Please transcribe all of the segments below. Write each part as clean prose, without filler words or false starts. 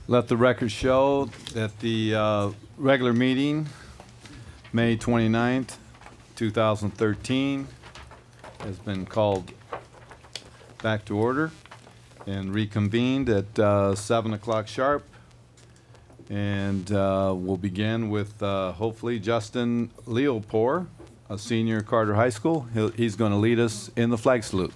Let the record show that the regular meeting, May 29th, 2013, has been called back to order and reconvened at 7 o'clock sharp. And we'll begin with hopefully Justin Leopold, a senior at Carter High School. He's going to lead us in the flag salute.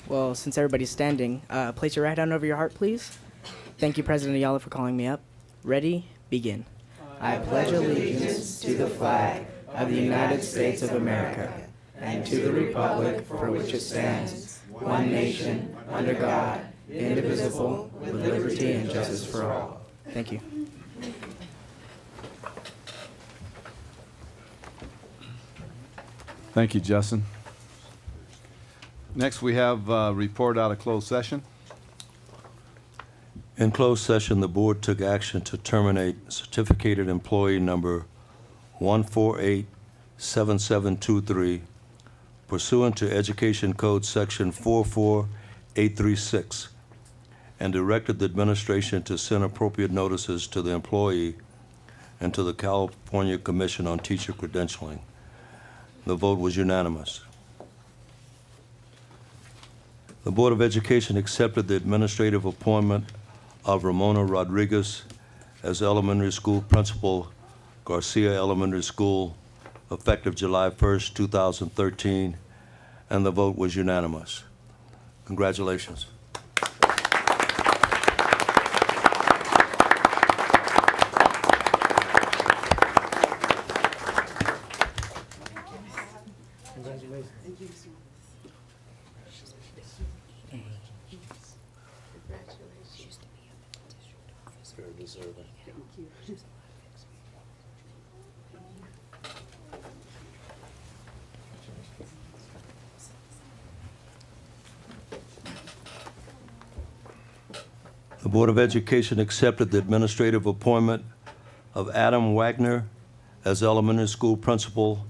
Well, since everybody's standing, place your right hand over your heart, please. Thank you, President Ayala, for calling me up. Ready? Begin. I pledge allegiance to the flag of the United States of America and to the republic for which it stands, one nation, under God, indivisible, with liberty and justice for all. Thank you. Thank you, Justin. Next, we have a report out of closed session. In closed session, the board took action to terminate certificated employee number 1487723 pursuant to Education Code Section 44836 and directed the administration to send appropriate notices to the employee and to the California Commission on Teacher Credentialing. The vote was unanimous. The Board of Education accepted the administrative appointment of Ramona Rodriguez as elementary school principal, Garcia Elementary School, effective July 1st, 2013, and the vote was unanimous. Congratulations. Very deserving. The Board of Education accepted the administrative appointment of Adam Wagner as elementary school principal,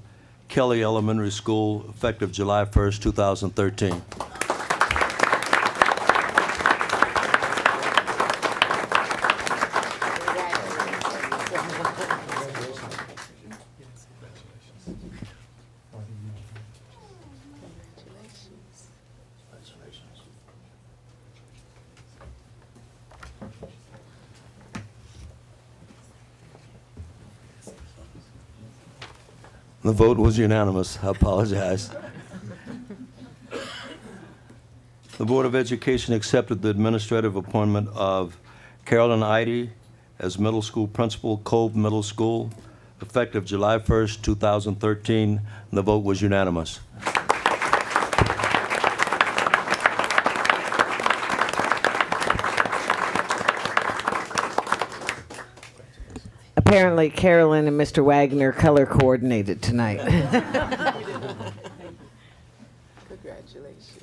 Kelly Elementary School, effective July 1st, 2013. The vote was unanimous. I apologize. The Board of Education accepted the administrative appointment of Carolyn Idy as middle school principal, Cove Middle School, effective July 1st, 2013. And the vote was unanimous. Apparently, Carolyn and Mr. Wagner color coordinated tonight. Congratulations.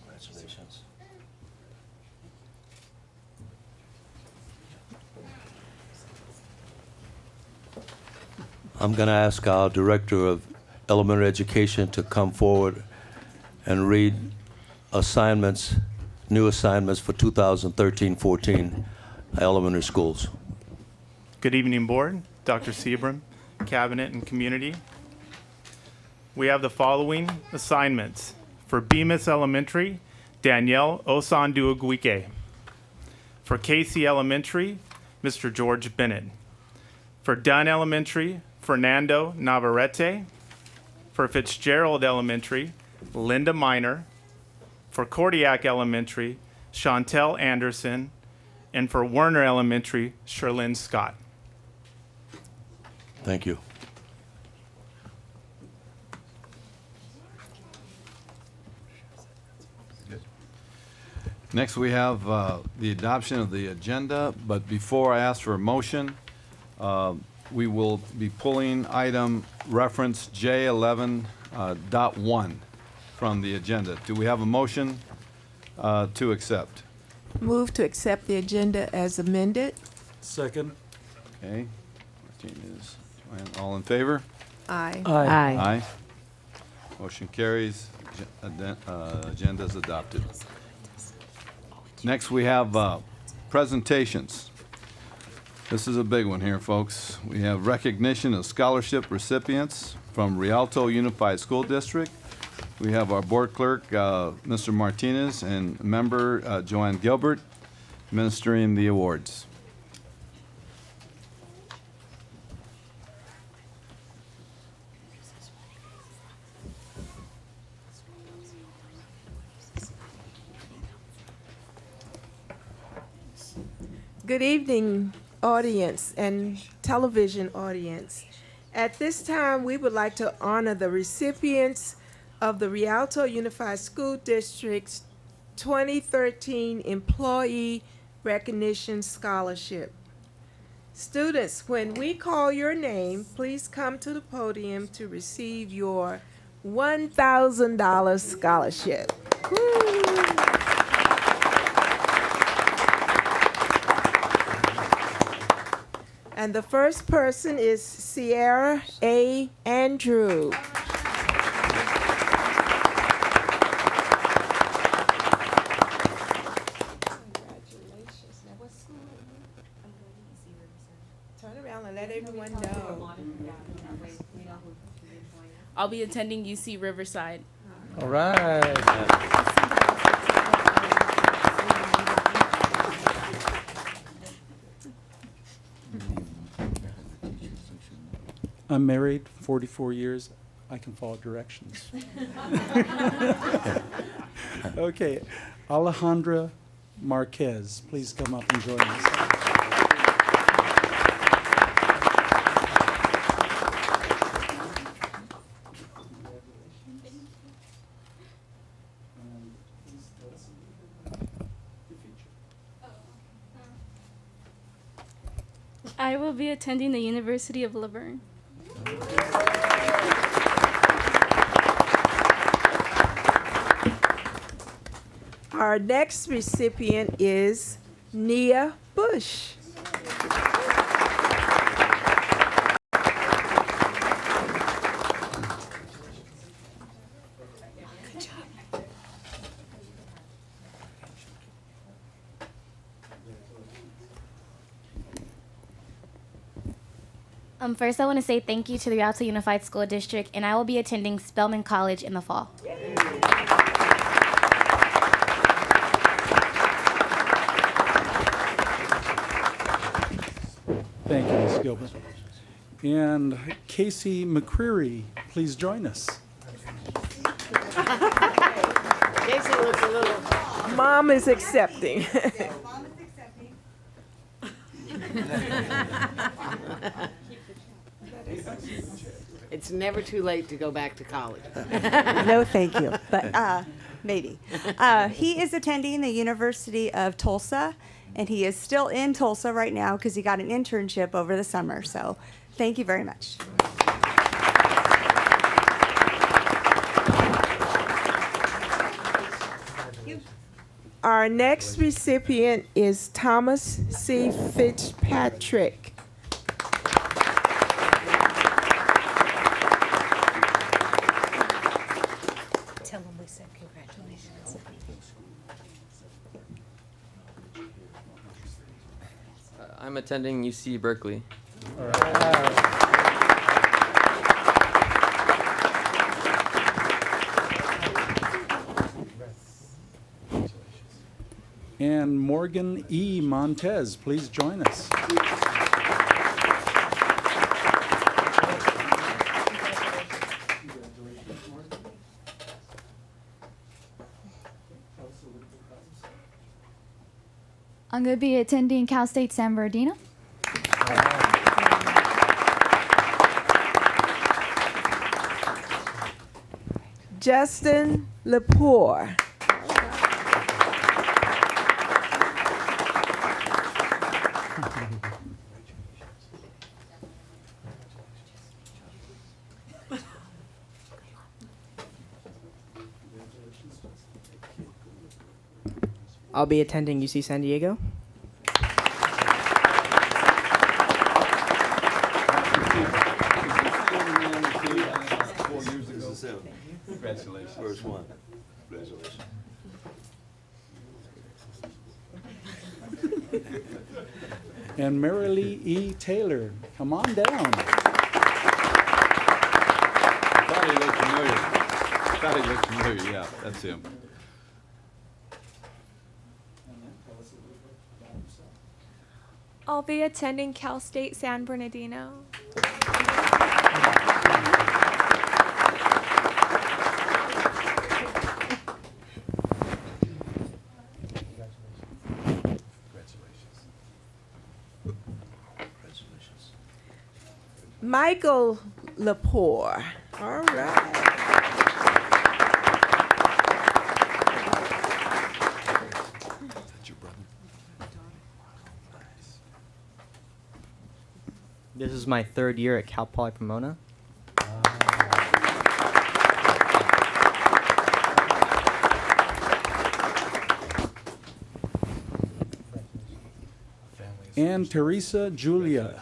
Congratulations. I'm going to ask our Director of Elementary Education to come forward and read assignments, new assignments for 2013-14 elementary schools. Good evening, Board, Dr. Seabram, Cabinet, and Community. We have the following assignments. For Bemis Elementary, Danielle Osanduaguike. For Casey Elementary, Mr. George Bennett. For Dunn Elementary, Fernando Navarrete. For Fitzgerald Elementary, Linda Miner. For Cordiac Elementary, Chantel Anderson. And for Werner Elementary, Sherlyn Scott. Thank you. Next, we have the adoption of the agenda, but before I ask for a motion, we will be pulling item reference J11.1 from the agenda. Do we have a motion to accept? Move to accept the agenda as amended. Second. Okay. Martinez, Joanne, all in favor? Aye. Aye. Aye. Motion carries. agenda is adopted. Next, we have presentations. This is a big one here, folks. We have recognition of scholarship recipients from Rialto Unified School District. We have our board clerk, Mr. Martinez, and member Joanne Gilbert administering the awards. Good evening, audience and television audience. At this time, we would like to honor the recipients of the Rialto Unified School District's 2013 Employee Recognition Scholarship. Students, when we call your name, please come to the podium to receive your $1,000 scholarship. Woo. And the first person is Sierra A. Andrew. Congratulations. Now, what school are you? I'm going to UC Riverside. Turn around and let everyone know. I'll be attending UC Riverside. All right. I'm married, 44 years. I can follow directions. Okay, Alejandra Marquez, please come up and join us. I will be attending the University of Laverne. Our next recipient is Nia Bush. First, I want to say thank you to the Rialto Unified School District, and I will be attending Spelman College in the fall. Thank you, Ms. Gilbert. And Casey McCreary, please join us. Casey looks a little. Mom is accepting. It's never too late to go back to college. No, thank you, but maybe. He is attending the University of Tulsa, and he is still in Tulsa right now because he got an internship over the summer. So thank you very much. Our next recipient is Thomas C. Fitzpatrick. Tell him we said congratulations. I'm attending UC Berkeley. All right. And Morgan E. Montez, please join us. I'm going to be attending Cal State San Bernardino. Justin Lepore. I'll be attending UC San Diego. Congratulations. First one. Congratulations. And Marilee E. Taylor, come on down. Thought he looked familiar. Thought he looked familiar, yeah, that's him. I'll be attending Cal State San Bernardino. Michael Lepore. All right. This is my third year at Cal Poly Pomona. And Teresa Julia.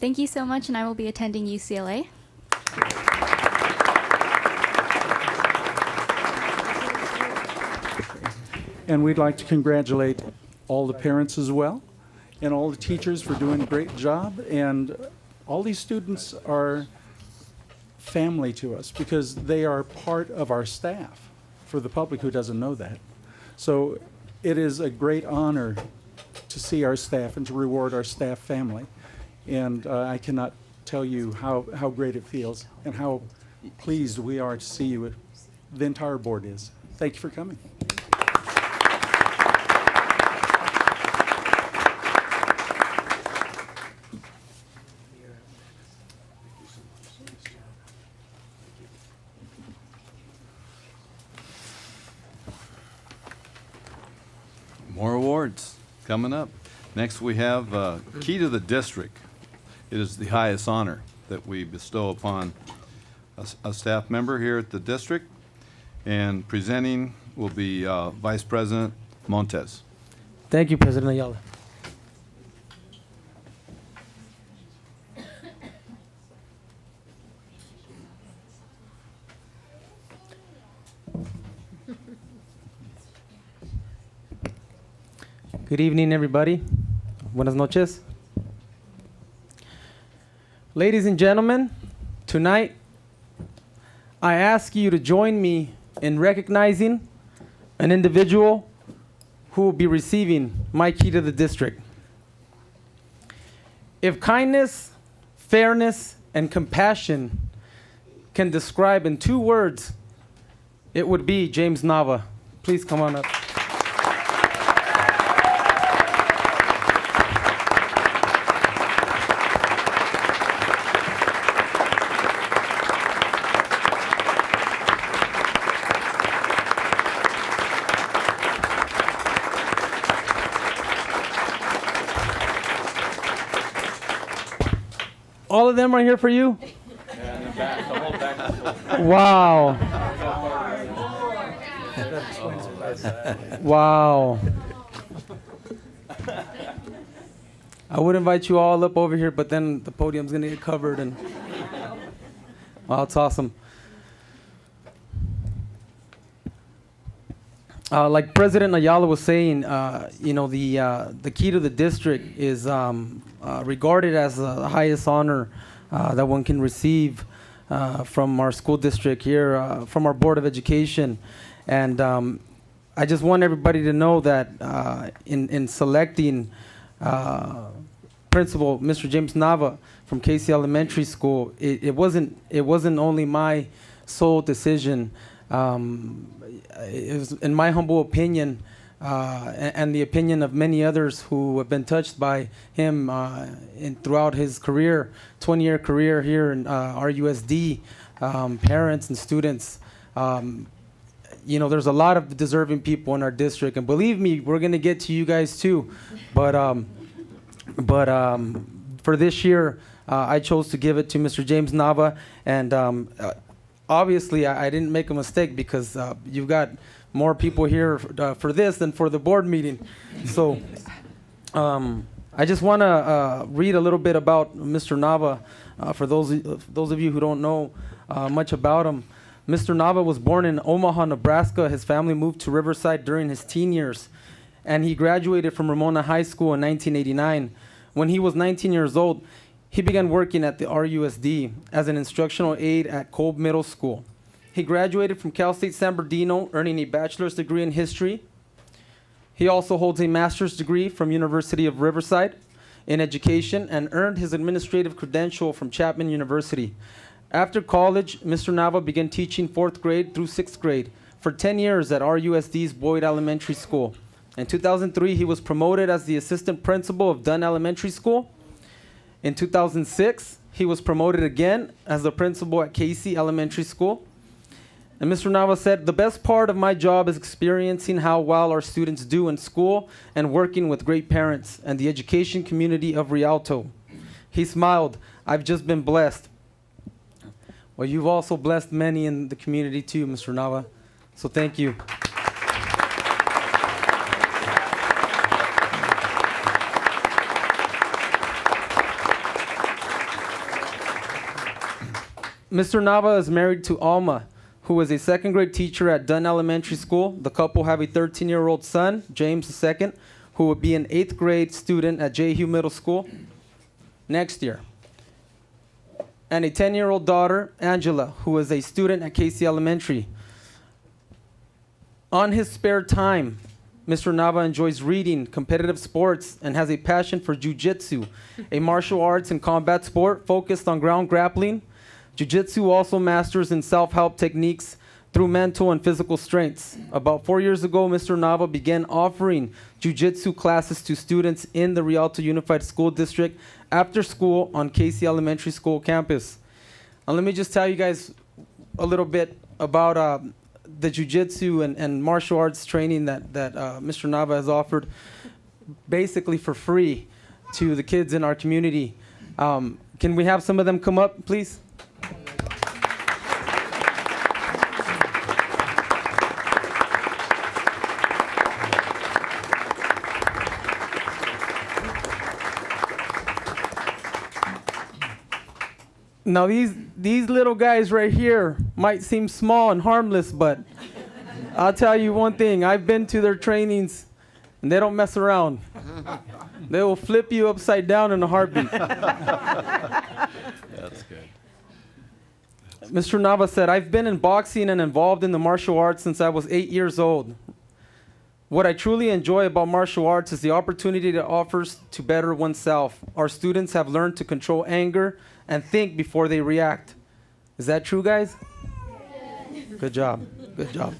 Thank you so much, and I will be attending UCLA. And we'd like to congratulate all the parents as well, and all the teachers for doing a great job. And all these students are family to us because they are part of our staff, for the public who doesn't know that. So it is a great honor to see our staff and to reward our staff family. And I cannot tell you how great it feels and how pleased we are to see you. The entire board is. Thank you for coming. More awards coming up. Next, we have Key to the District. It is the highest honor that we bestow upon a staff member here at the district. And presenting will be Vice President Montes. Thank you, President Ayala. Good evening, everybody. Buenas noches. Ladies and gentlemen, tonight I ask you to join me in recognizing an individual who will be receiving my key to the district. If kindness, fairness, and compassion can describe in 2 words, it would be James Nava. Please come on up. All of them are here for you? Wow. Wow. I would invite you all up over here, but then the podium's going to get covered. And wow, it's awesome. Like President Ayala was saying, the key to the district is regarded as the highest honor that one can receive from our school district here, from our Board of Education. And I just want everybody to know that in selecting Principal Mr. James Nava from Casey Elementary School, it wasn't only my sole decision. It was, in my humble opinion, and the opinion of many others who have been touched by him throughout his career, 20-year career here in RUSD, parents and students. There's a lot of deserving people in our district, and believe me, we're going to get to you guys too. But for this year, I chose to give it to Mr. James Nava, and obviously I didn't make a mistake because you've got more people here for this than for the board meeting. So I just want to read a little bit about Mr. Nava for those of you who don't know much about him. Mr. Nava was born in Omaha, Nebraska. His family moved to Riverside during his teen years, and he graduated from Ramona High School in 1989. When he was 19 years old, he began working at the RUSD as an instructional aide at Kolb Middle School. He graduated from Cal State San Bernardino, earning a bachelor's degree in history. He also holds a master's degree from University of Riverside in education and earned his administrative credential from Chapman University. After college, Mr. Nava began teaching 4th grade through 6th grade for 10 years at RUSD's Boyd Elementary School. In 2003, he was promoted as the assistant principal of Dunn Elementary School. In 2006, he was promoted again as the principal at Casey Elementary School. And Mr. Nava said, "The best part of my job is experiencing how well our students do in school and working with great parents and the education community of Rialto." He smiled, "I've just been blessed." Well, you've also blessed many in the community too, Mr. Nava. So thank you. Mr. Nava is married to Alma, who is a 2nd grade teacher at Dunn Elementary School. The couple have a 13-year-old son, James II, who will be an 8th grade student at J. Hugh Middle School next year, and a 10-year-old daughter, Angela, who is a student at Casey Elementary. On his spare time, Mr. Nava enjoys reading, competitive sports, and has a passion for jiu-jitsu, a martial arts and combat sport focused on ground grappling. Jiu-jitsu also masters in self-help techniques through mental and physical strengths. About 4 years ago, Mr. Nava began offering jiu-jitsu classes to students in the Rialto Unified School District after school on Casey Elementary School campus. And let me just tell you guys a little bit about the jiu-jitsu and martial arts training that Mr. Nava has offered basically for free to the kids in our community. Can we have some of them come up, please? Now these little guys right here might seem small and harmless, but I'll tell you one thing. I've been to their trainings, and they don't mess around. They will flip you upside down in a heartbeat. That's good. Mr. Nava said, "I've been in boxing and involved in the martial arts since I was 8 years old. What I truly enjoy about martial arts is the opportunity it offers to better oneself. Our students have learned to control anger and think before they react." Is that true, guys? Good job. Good job.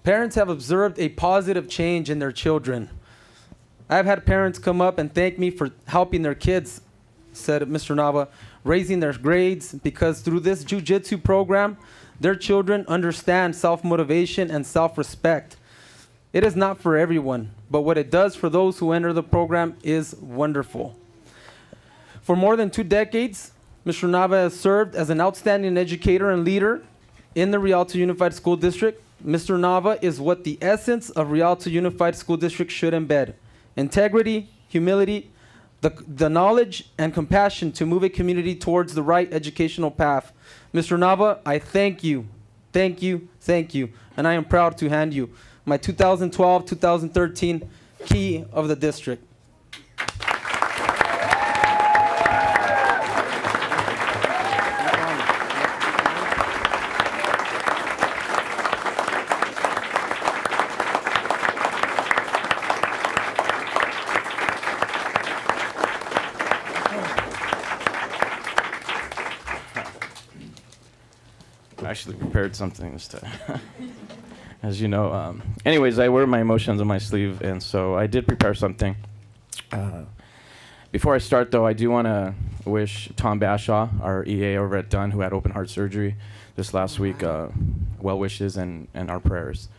Parents have observed a positive change in their children. I've had parents come up and thank me for helping their kids, said Mr. Nava, raising their grades, because through this jiu-jitsu program, their children understand self-motivation and self-respect. It is not for everyone, but what it does for those who enter the program is wonderful. For more than 2 decades, Mr. Nava has served as an outstanding educator and leader in the Rialto Unified School District. Mr. Nava is what the essence of Rialto Unified School District should embed: integrity, humility, the knowledge and compassion to move a community towards the right educational path. Mr. Nava, I thank you, thank you, thank you, and I am proud to hand you my 2012-2013 key of the district. I actually prepared something this time. As you know. Anyways, I wear my emotions on my sleeve, and so I did prepare something. Before I start, though, I do want to wish Tom Bashaw, our EA over at Dunn, who had open heart surgery this last week, well wishes and our prayers.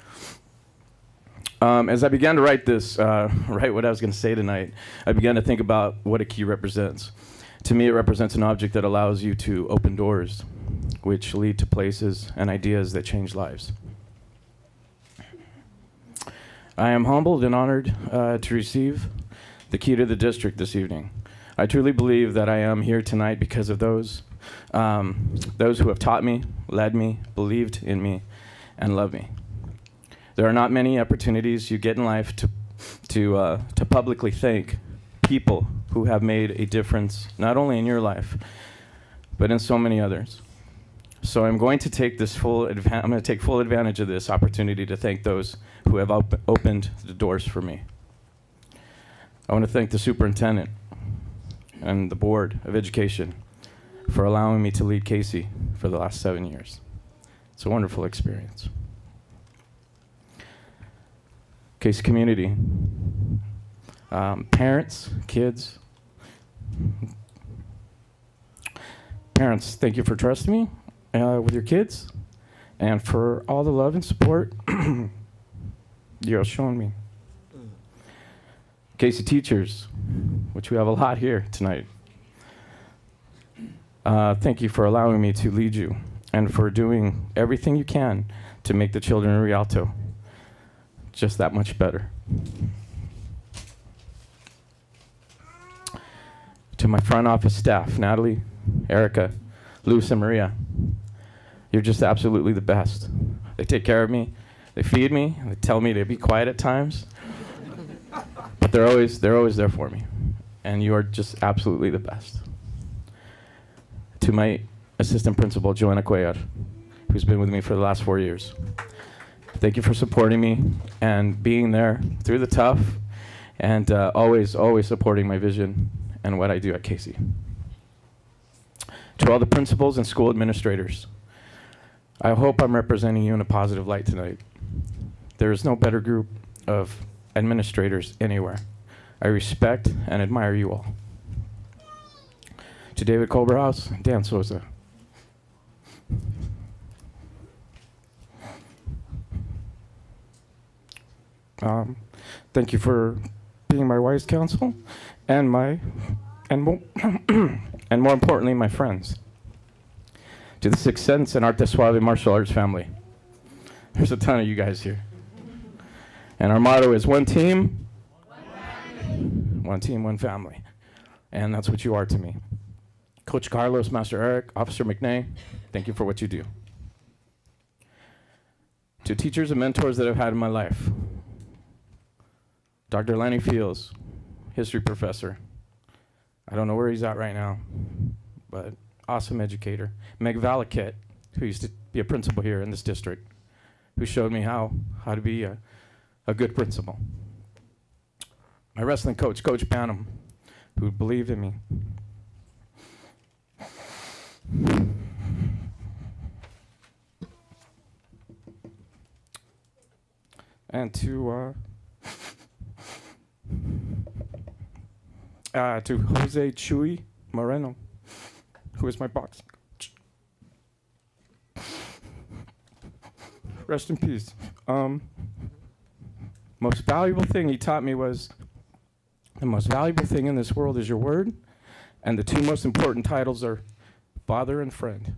As I began to write this, write what I was going to say tonight, I began to think about what a key represents. To me, it represents an object that allows you to open doors, which lead to places and ideas that change lives. I am humbled and honored to receive the key to the district this evening. I truly believe that I am here tonight because of those who have taught me, led me, believed in me, and loved me. There are not many opportunities you get in life to publicly thank people who have made a difference, not only in your life, but in so many others. So I'm going to take full advantage of this opportunity to thank those who have opened the doors for me. I want to thank the superintendent and the Board of Education for allowing me to lead Casey for the last 7 years. It's a wonderful experience. Casey community, parents, kids. Parents, thank you for trusting me with your kids and for all the love and support you're showing me. Casey teachers, which we have a lot here tonight. Thank you for allowing me to lead you and for doing everything you can to make the children in Rialto just that much better. To my front office staff, Natalie, Erica, Luce, and Maria, you're just absolutely the best. They take care of me, they feed me, they tell me to be quiet at times, but they're always there for me, and you are just absolutely the best. To my assistant principal, Joanna Cuellar, who's been with me for the last 4 years. Thank you for supporting me and being there through the tough and always supporting my vision and what I do at Casey. To all the principals and school administrators, I hope I'm representing you in a positive light tonight. There is no better group of administrators anywhere. I respect and admire you all. To David Culberhouse, Dan Sosa. Thank you for being my wise counsel and more importantly, my friends. To the Sixth Sense and Arte Suave martial arts family. There's a ton of you guys here. And our motto is one team, one team, one family. And that's what you are to me. Coach Carlos, Master Eric, Officer McNay, thank you for what you do. To teachers and mentors that I've had in my life. Dr. Lenny Fields, history professor. I don't know where he's at right now, but awesome educator. Meg Valaket, who used to be a principal here in this district, who showed me how to be a good principal. My wrestling coach, Coach Banham, who believed in me. And to Jose Chuy Moreno, who is my boxing coach. Rest in peace. Most valuable thing he taught me was the most valuable thing in this world is your word, and the two most important titles are father and friend.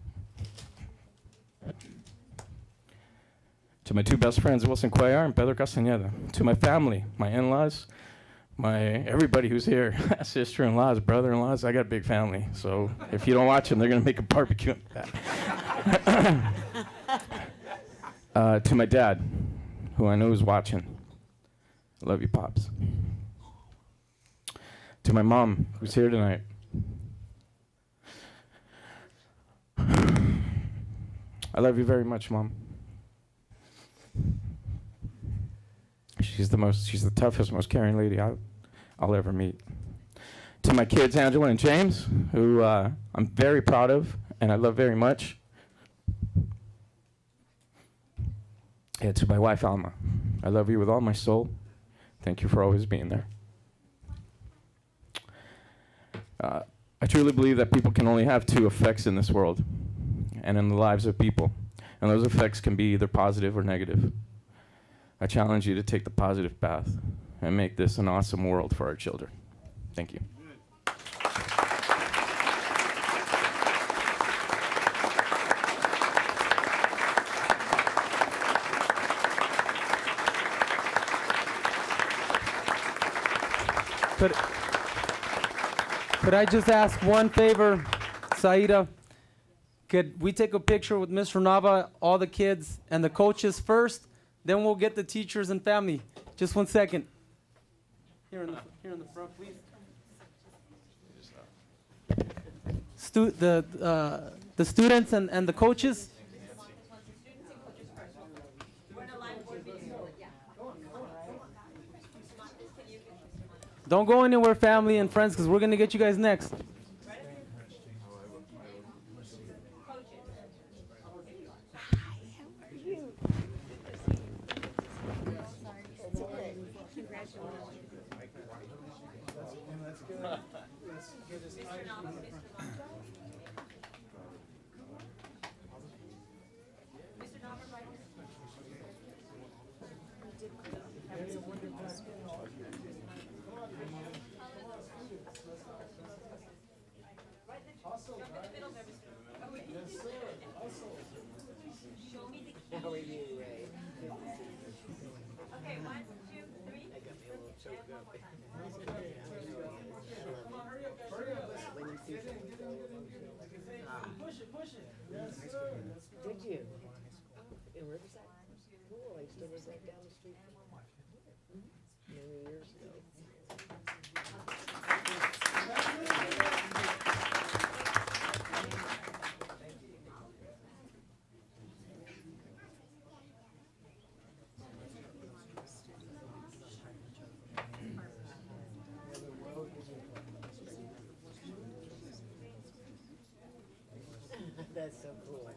To my two best friends, Wilson Cuellar and Pedro Castañeda. To my family, my in-laws, everybody who's here, sister-in-laws, brother-in-laws. I got a big family, so if you don't watch them, they're gonna make a barbecue. To my dad, who I know is watching. I love you, Pops. To my mom, who's here tonight. I love you very much, Mom. She's the toughest, most caring lady I'll ever meet. To my kids, Angela and James, who I'm very proud of and I love very much. And to my wife, Alma, I love you with all my soul. Thank you for always being there. I truly believe that people can only have two effects in this world and in the lives of people. And those effects can be either positive or negative. I challenge you to take the positive path and make this an awesome world for our children. Thank you. Could I just ask one favor, Saida? Could we take a picture with Mr. Nava, all the kids and the coaches first? Then we'll get the teachers and family. Just 1 second. Here in the front, please. The students and the coaches. Don't go anywhere, family and friends, because we're going to get you guys next. Did you? In Riverside? Cool, I used to live right down the street from Walmart. Many years ago. That's so cool.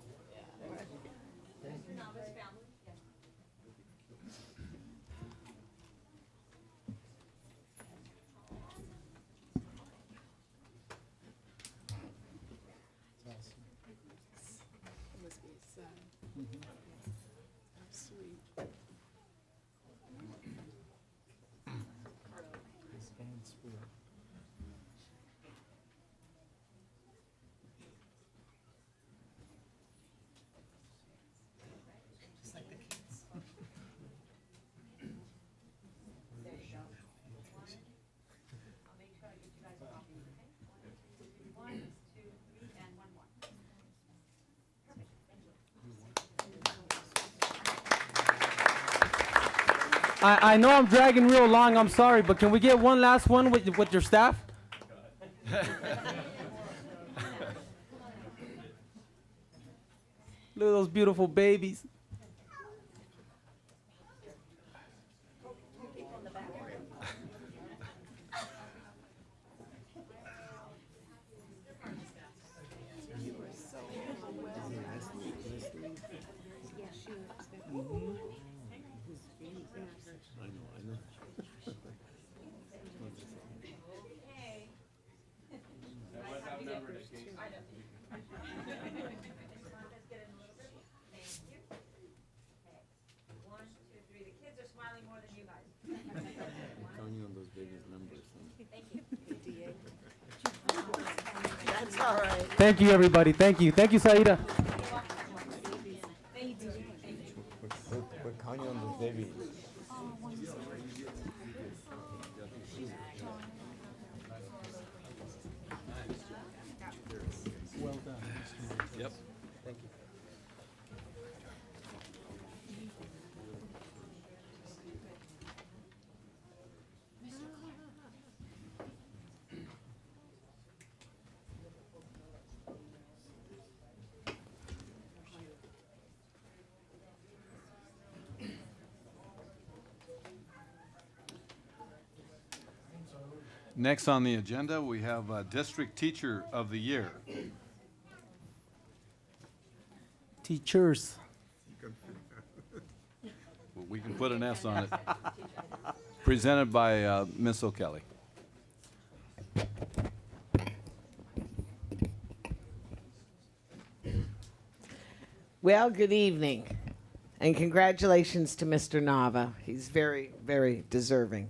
I know I'm dragging real long, I'm sorry, but can we get one last one with your staff? Look at those beautiful babies. Thank you, everybody. Thank you. Thank you, Saida. We're counting on those babies. Well done. Yep. Thank you. Next on the agenda, we have District Teacher of the Year. Teachers. Well, we can put an S on it. Presented by Ms. O'Kelly. Well, good evening, and congratulations to Mr. Nava. He's very, very deserving.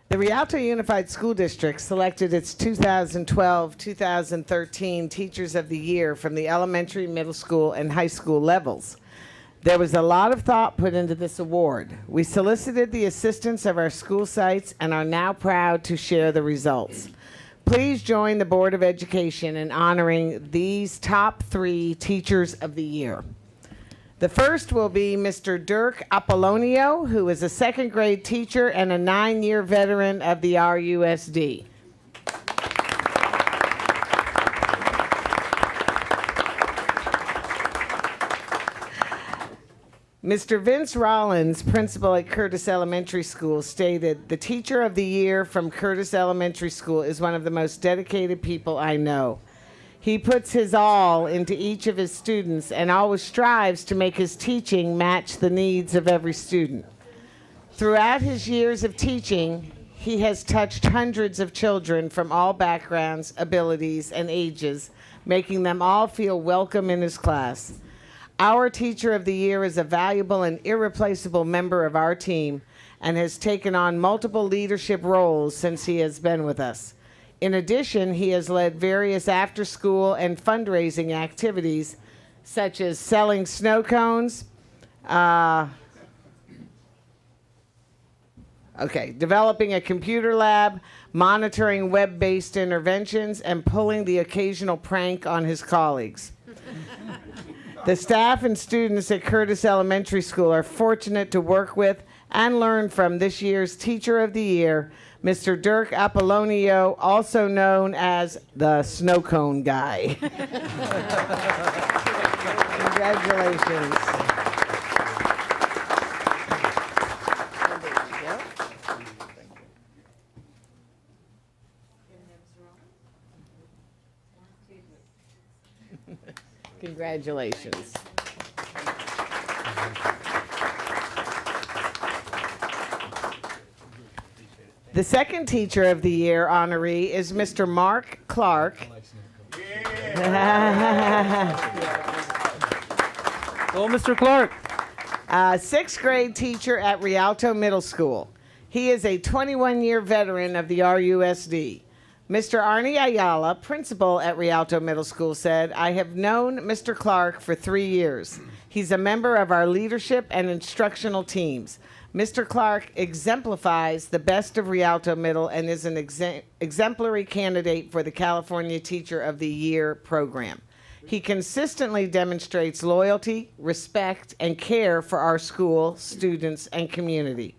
The Rialto Unified School District selected its 2012-2013 Teachers of the Year from the elementary, middle school, and high school levels. There was a lot of thought put into this award. We solicited the assistance of our school sites and are now proud to share the results. Please join the Board of Education in honoring these top 3 Teachers of the Year. The first will be Mr. Dirk Apollonio, who is a 2nd grade teacher and a 9-year veteran of the RUSD. Mr. Vince Rollins, principal at Curtis Elementary School, stated, "The Teacher of the Year from Curtis Elementary School is one of the most dedicated people I know. He puts his all into each of his students and always strives to make his teaching match the needs of every student. Throughout his years of teaching, he has touched hundreds of children from all backgrounds, abilities, and ages, making them all feel welcome in his class. Our Teacher of the Year is a valuable and irreplaceable member of our team and has taken on multiple leadership roles since he has been with us. In addition, he has led various after-school and fundraising activities, such as selling snow cones, developing a computer lab, monitoring web-based interventions, and pulling the occasional prank on his colleagues. The staff and students at Curtis Elementary School are fortunate to work with and learn from this year's Teacher of the Year, Mr. Dirk Apollonio, also known as the Snow Cone Guy. Congratulations. Congratulations. The second Teacher of the Year honoree is Mr. Mark Clark. Oh, Mr. Clark. 6th grade teacher at Rialto Middle School. He is a 21-year veteran of the RUSD. Mr. Arnie Ayala, principal at Rialto Middle School, said, "I have known Mr. Clark for 3 years. He's a member of our leadership and instructional teams. Mr. Clark exemplifies the best of Rialto Middle and is an exemplary candidate for the California Teacher of the Year program. He consistently demonstrates loyalty, respect, and care for our school, students, and community.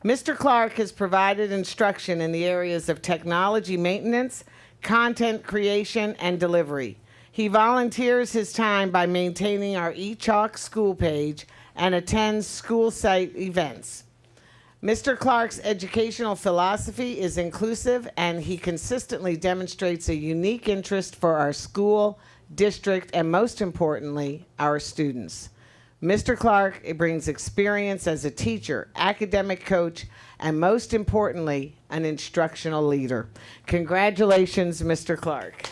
Mr. Clark has provided instruction in the areas of technology maintenance, content creation, and delivery. He volunteers his time by maintaining our eChalk school page and attends school site events. Mr. Clark's educational philosophy is inclusive, and he consistently demonstrates a unique interest for our school, district, and most importantly, our students. Mr. Clark brings experience as a teacher, academic coach, and most importantly, an instructional leader. Congratulations, Mr. Clark."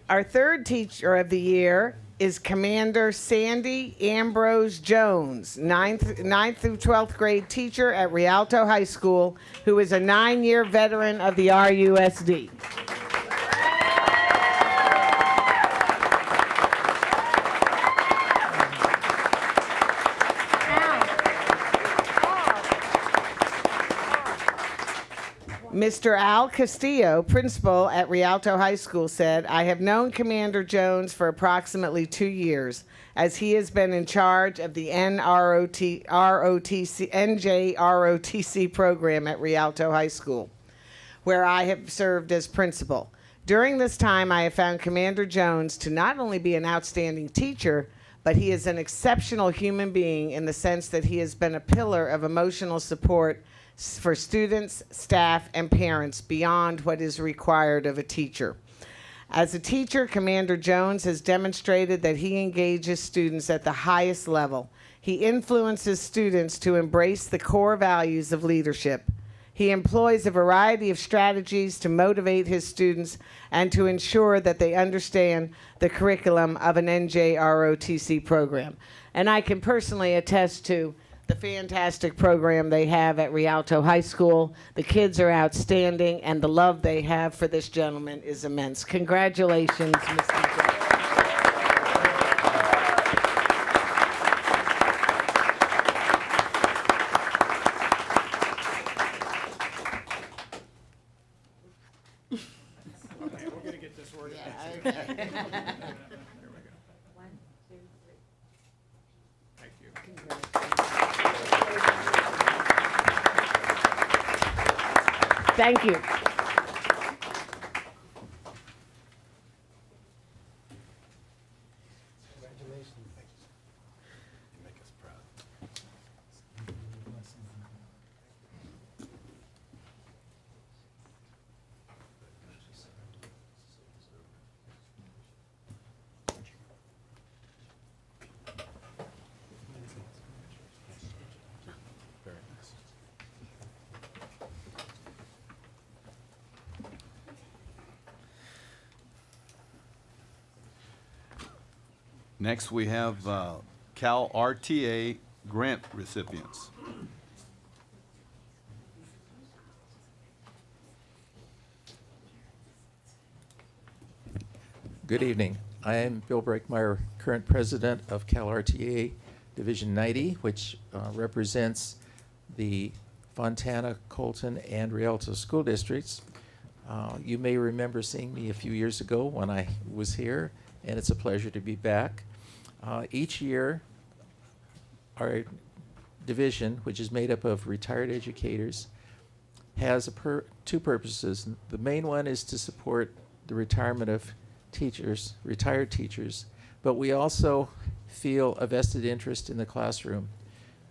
Our third Teacher of the Year is Commander Sandy Ambrose Jones, 9th through 12th grade teacher at Rialto High School, who is a 9-year veteran of the RUSD. Mr. Al Castillo, principal at Rialto High School, said, "I have known Commander Jones for approximately 2 years, as he has been in charge of the NJROTC program at Rialto High School, where I have served as principal. During this time, I have found Commander Jones to not only be an outstanding teacher, but he is an exceptional human being in the sense that he has been a pillar of emotional support for students, staff, and parents beyond what is required of a teacher. As a teacher, Commander Jones has demonstrated that he engages students at the highest level. He influences students to embrace the core values of leadership. He employs a variety of strategies to motivate his students and to ensure that they understand the curriculum of an NJROTC program. And I can personally attest to the fantastic program they have at Rialto High School. The kids are outstanding, and the love they have for this gentleman is immense. Congratulations, Mr. Jones. Okay, we're gonna get this ordered. Yeah, okay. There we go. 1, 2, 3. Thank you. Thank you. Next, we have Cal RTA grant recipients. Good evening. I am Bill Breakmeyer, current president of Cal RTA Division 90, which represents the Fontana, Colton, and Rialto school districts. You may remember seeing me a few years ago when I was here, and it's a pleasure to be back. Each year, our division, which is made up of retired educators, has two purposes. The main one is to support the retirement of teachers, retired teachers, but we also feel a vested interest in the classroom,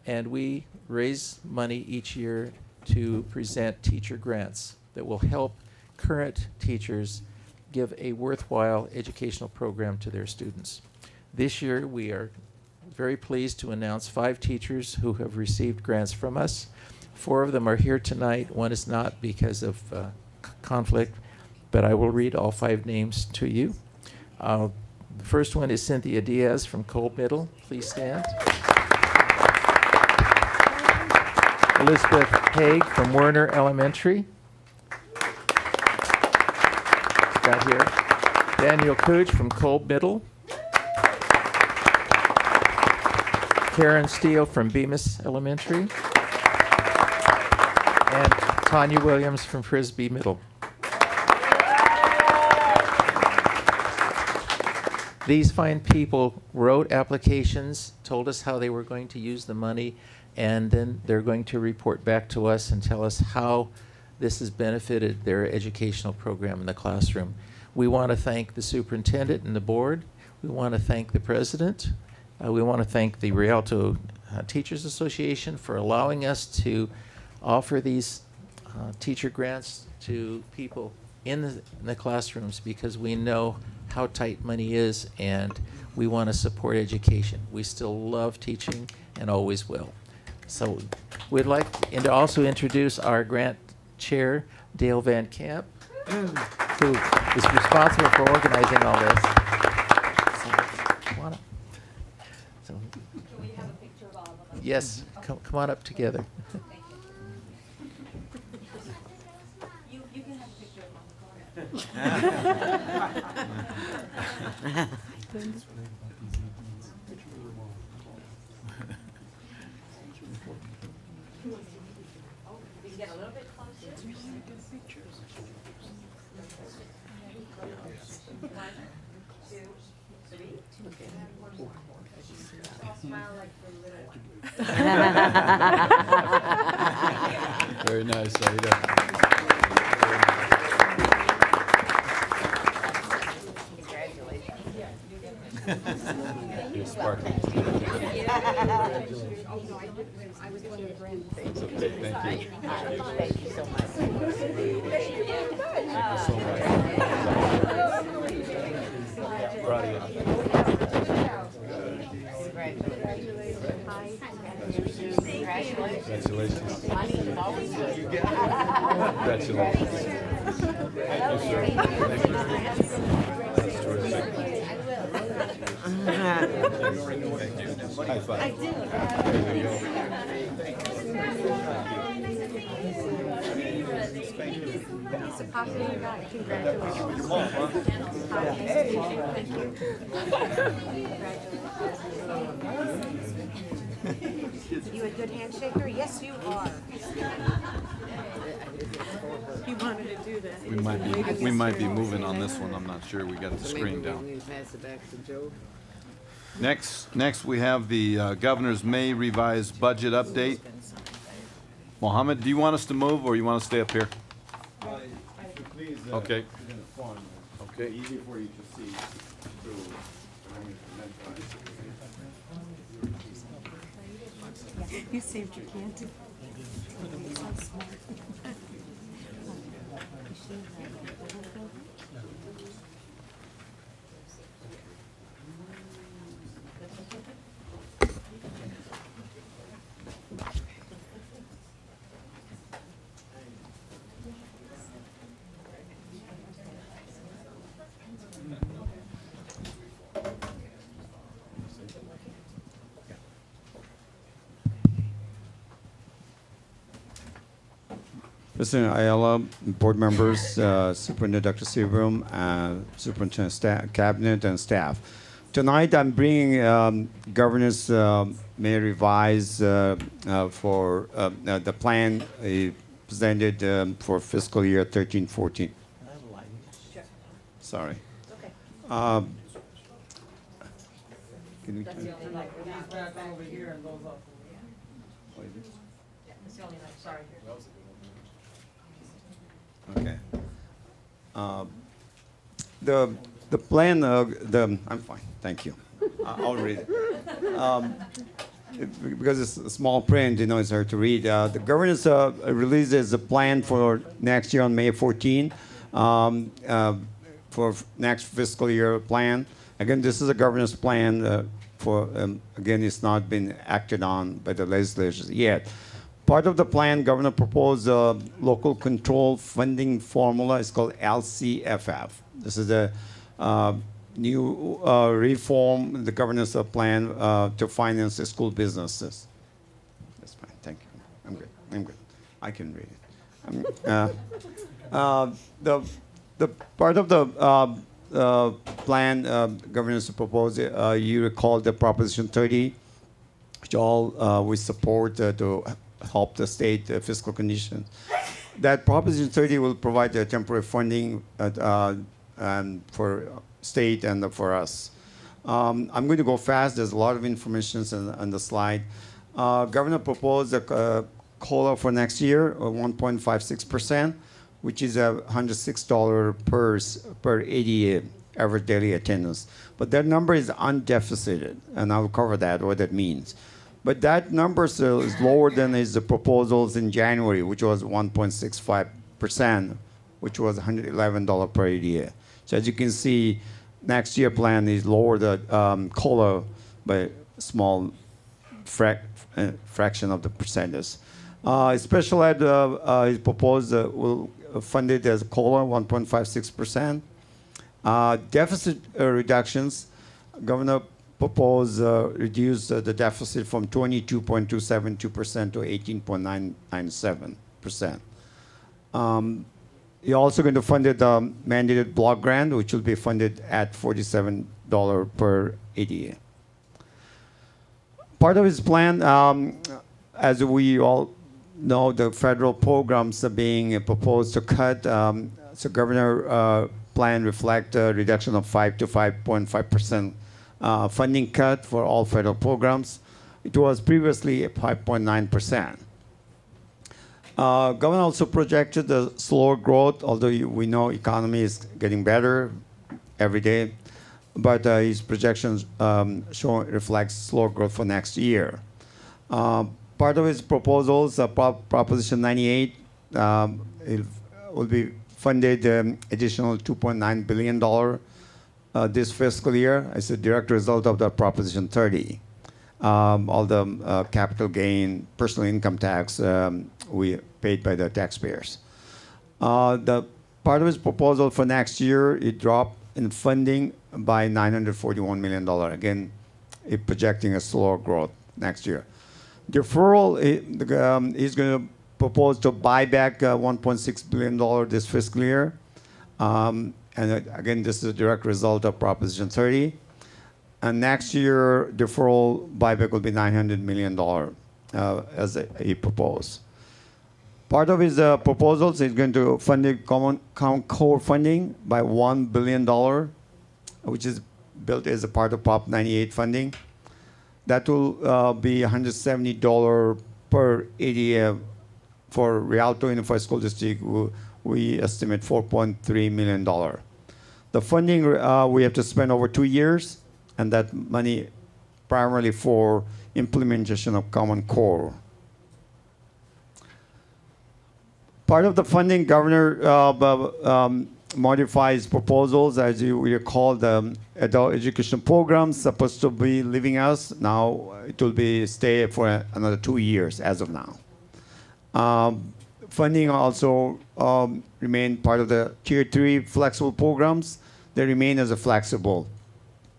and we raise money each year to present teacher grants that will help current teachers give a worthwhile educational program to their students. This year, we are very pleased to announce 5 teachers who have received grants from us. 4 of them are here tonight. 1 is not because of conflict, but I will read all 5 names to you. The first one is Cynthia Diaz from Cole Middle. Please stand. Elizabeth Haig from Werner Elementary. Got here. Daniel Cooch from Kolb Middle. Karen Steele from Bemis Elementary. And Tanya Williams from Frisbee Middle. These fine people wrote applications, told us how they were going to use the money, and then they're going to report back to us and tell us how this has benefited their educational program in the classroom. We want to thank the superintendent and the board. We want to thank the president. We want to thank the Rialto Teachers Association for allowing us to offer these teacher grants to people in the classrooms, because we know how tight money is, and we want to support education. We still love teaching and always will. So we'd like to also introduce our grant chair, Dale Van Camp, who is responsible for organizing all this. So, come on up. So, can we have a picture of all of them? Yes, come on up together. You can have a picture of them. We can get a little bit closer. One, two, three. Smile like the little one. Very nice, Aida. You're sparkling. It's okay, thank you. Thank you so much. Thank you so much. High five. You a good handshaker? Yes, you are. He wanted to do that. We might be moving on this one. I'm not sure. We got the screen down. Next we have the Governor's May revised budget update. Mohammed, do you want us to move or you want to stay up here? Okay. Okay. Easy for you to see through. You saved your candy. President Ayala, board members, Superintendent Dr. Seaboom, Superintendent Cabinet, and staff. Tonight, I'm bringing Governor's May revise for the plan presented for fiscal year 13-14. Sorry. Can we turn? Sorry. Okay. The plan, I'm fine, thank you. I'll read it. Because it's a small print, it's hard to read. The governance releases a plan for next year on May 14 for next fiscal year plan. Again, this is a governance plan again, it's not been acted on by the legislatures yet. Part of the plan, Governor proposed a local control funding formula. It's called LCFF. This is a new reform, the governance plan to finance the school businesses. That's fine. Thank you. I'm good. I can read it. The part of the plan governance proposed, you recall the Proposition 30, which all we support to help the state fiscal conditions. That Proposition 30 will provide temporary funding for state and for us. I'm going to go fast. There's a lot of information on the slide. Governor proposed a COLA for next year of 1.56%, which is $106 per ADA, average daily attendance. But that number is undeficited, and I'll cover that, what that means. But that number still is lower than his proposals in January, which was 1.65%, which was $111 per ADA. So as you can see, next year plan is lower the COLA by a small fraction of the percentage. Special ed is proposed will fund it as COLA 1.56%. Deficit reductions, Governor proposed reduce the deficit from 22.272% to 18.997%. You're also going to fund the mandated block grant, which will be funded at $47 per ADA. Part of his plan, as we all know, the federal programs are being proposed to cut. So Governor plan reflect a reduction of 5 to 5.5% funding cut for all federal programs. It was previously 5.9%. Governor also projected a slower growth, although we know economy is getting better every day, but his projections reflects slower growth for next year. Part of his proposals, Proposition 98, it will be funded additional $2.9 billion this fiscal year as a direct result of the Proposition 30. All the capital gain, personal income tax we paid by the taxpayers. The part of his proposal for next year, it dropped in funding by $941 million. Again, it projecting a slower growth next year. Deferral, he's going to propose to buy back $1.6 billion this fiscal year. And again, this is a direct result of Proposition 30. And next year, deferral buyback will be $900 million as he proposed. Part of his proposals is going to fund the common core funding by $1 billion, which is built as a part of Prop 98 funding. That will be $170 per ADF for Rialto Unified School District. We estimate $4.3 million. The funding we have to spend over 2 years, and that money primarily for implementation of Common Core. Part of the funding, Governor modifies proposals. As you recall, the adult education program supposed to be leaving us. Now it will be stay for another 2 years as of now. Funding also remain part of the Tier 3 flexible programs. They remain as a flexible,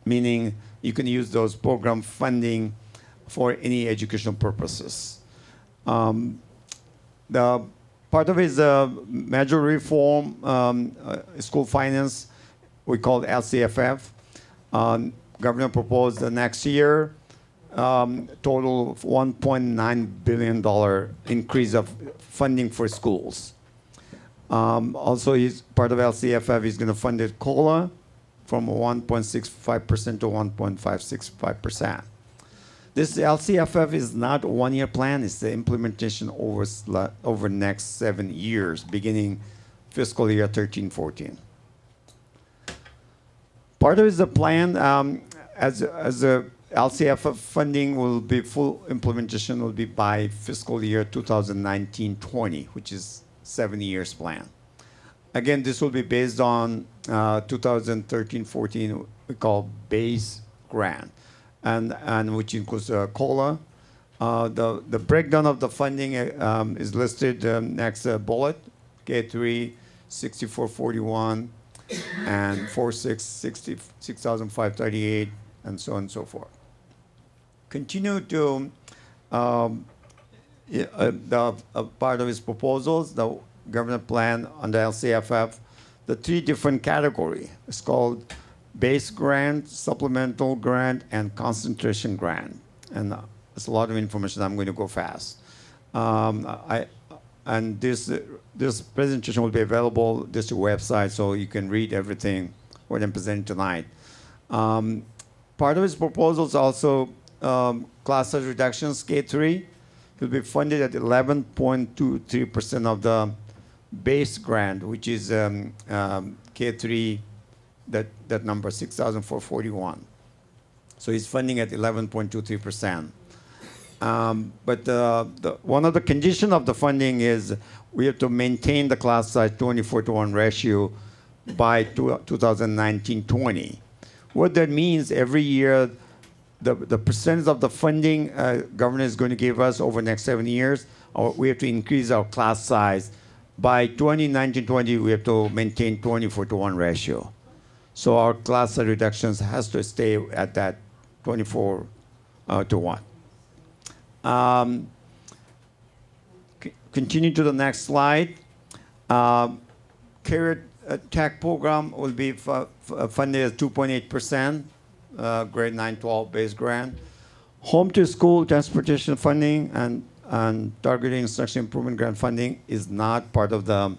meaning you can use those program funding for any educational purposes. The part of his major reform, school finance, we call LCFF. Governor proposed the next year total of $1.9 billion increase of funding for schools. Also, he's part of LCFF. He's going to fund it COLA from 1.65% to 1.565%. This LCFF is not a one-year plan. It's the implementation over next 7 years, beginning fiscal year 13-14. Part of his plan, as a LCFF funding will be full implementation will be by fiscal year 2019-20, which is 7 years plan. Again, this will be based on 2013-14 we call base grant, and which includes COLA. The breakdown of the funding is listed next bullet, K3 6441 and 46 6538 and so on and so forth. Continue to the part of his proposals, the government plan on the LCFF, the 3 different categories. It's called base grant, supplemental grant, and concentration grant. And it's a lot of information. I'm going to go fast. And this presentation will be available this website, so you can read everything what I'm presenting tonight. Part of his proposals also class size reductions, K3, will be funded at 11.23% of the base grant, which is K3, that number, 6,441. So he's funding at 11.23%. But one of the conditions of the funding is we have to maintain the class size 24-to-1 ratio by 2019-20. What that means, every year, the percentage of the funding government is going to give us over the next 7 years, we have to increase our class size. By 2019-20, we have to maintain 24-to-1 ratio. So our class size reductions has to stay at that 24-to-1. Continue to the next slide. Career Tech program will be funded at 2.8%, grade 9-12 base grant. Home to school transportation funding and targeted instruction improvement grant funding is not part of the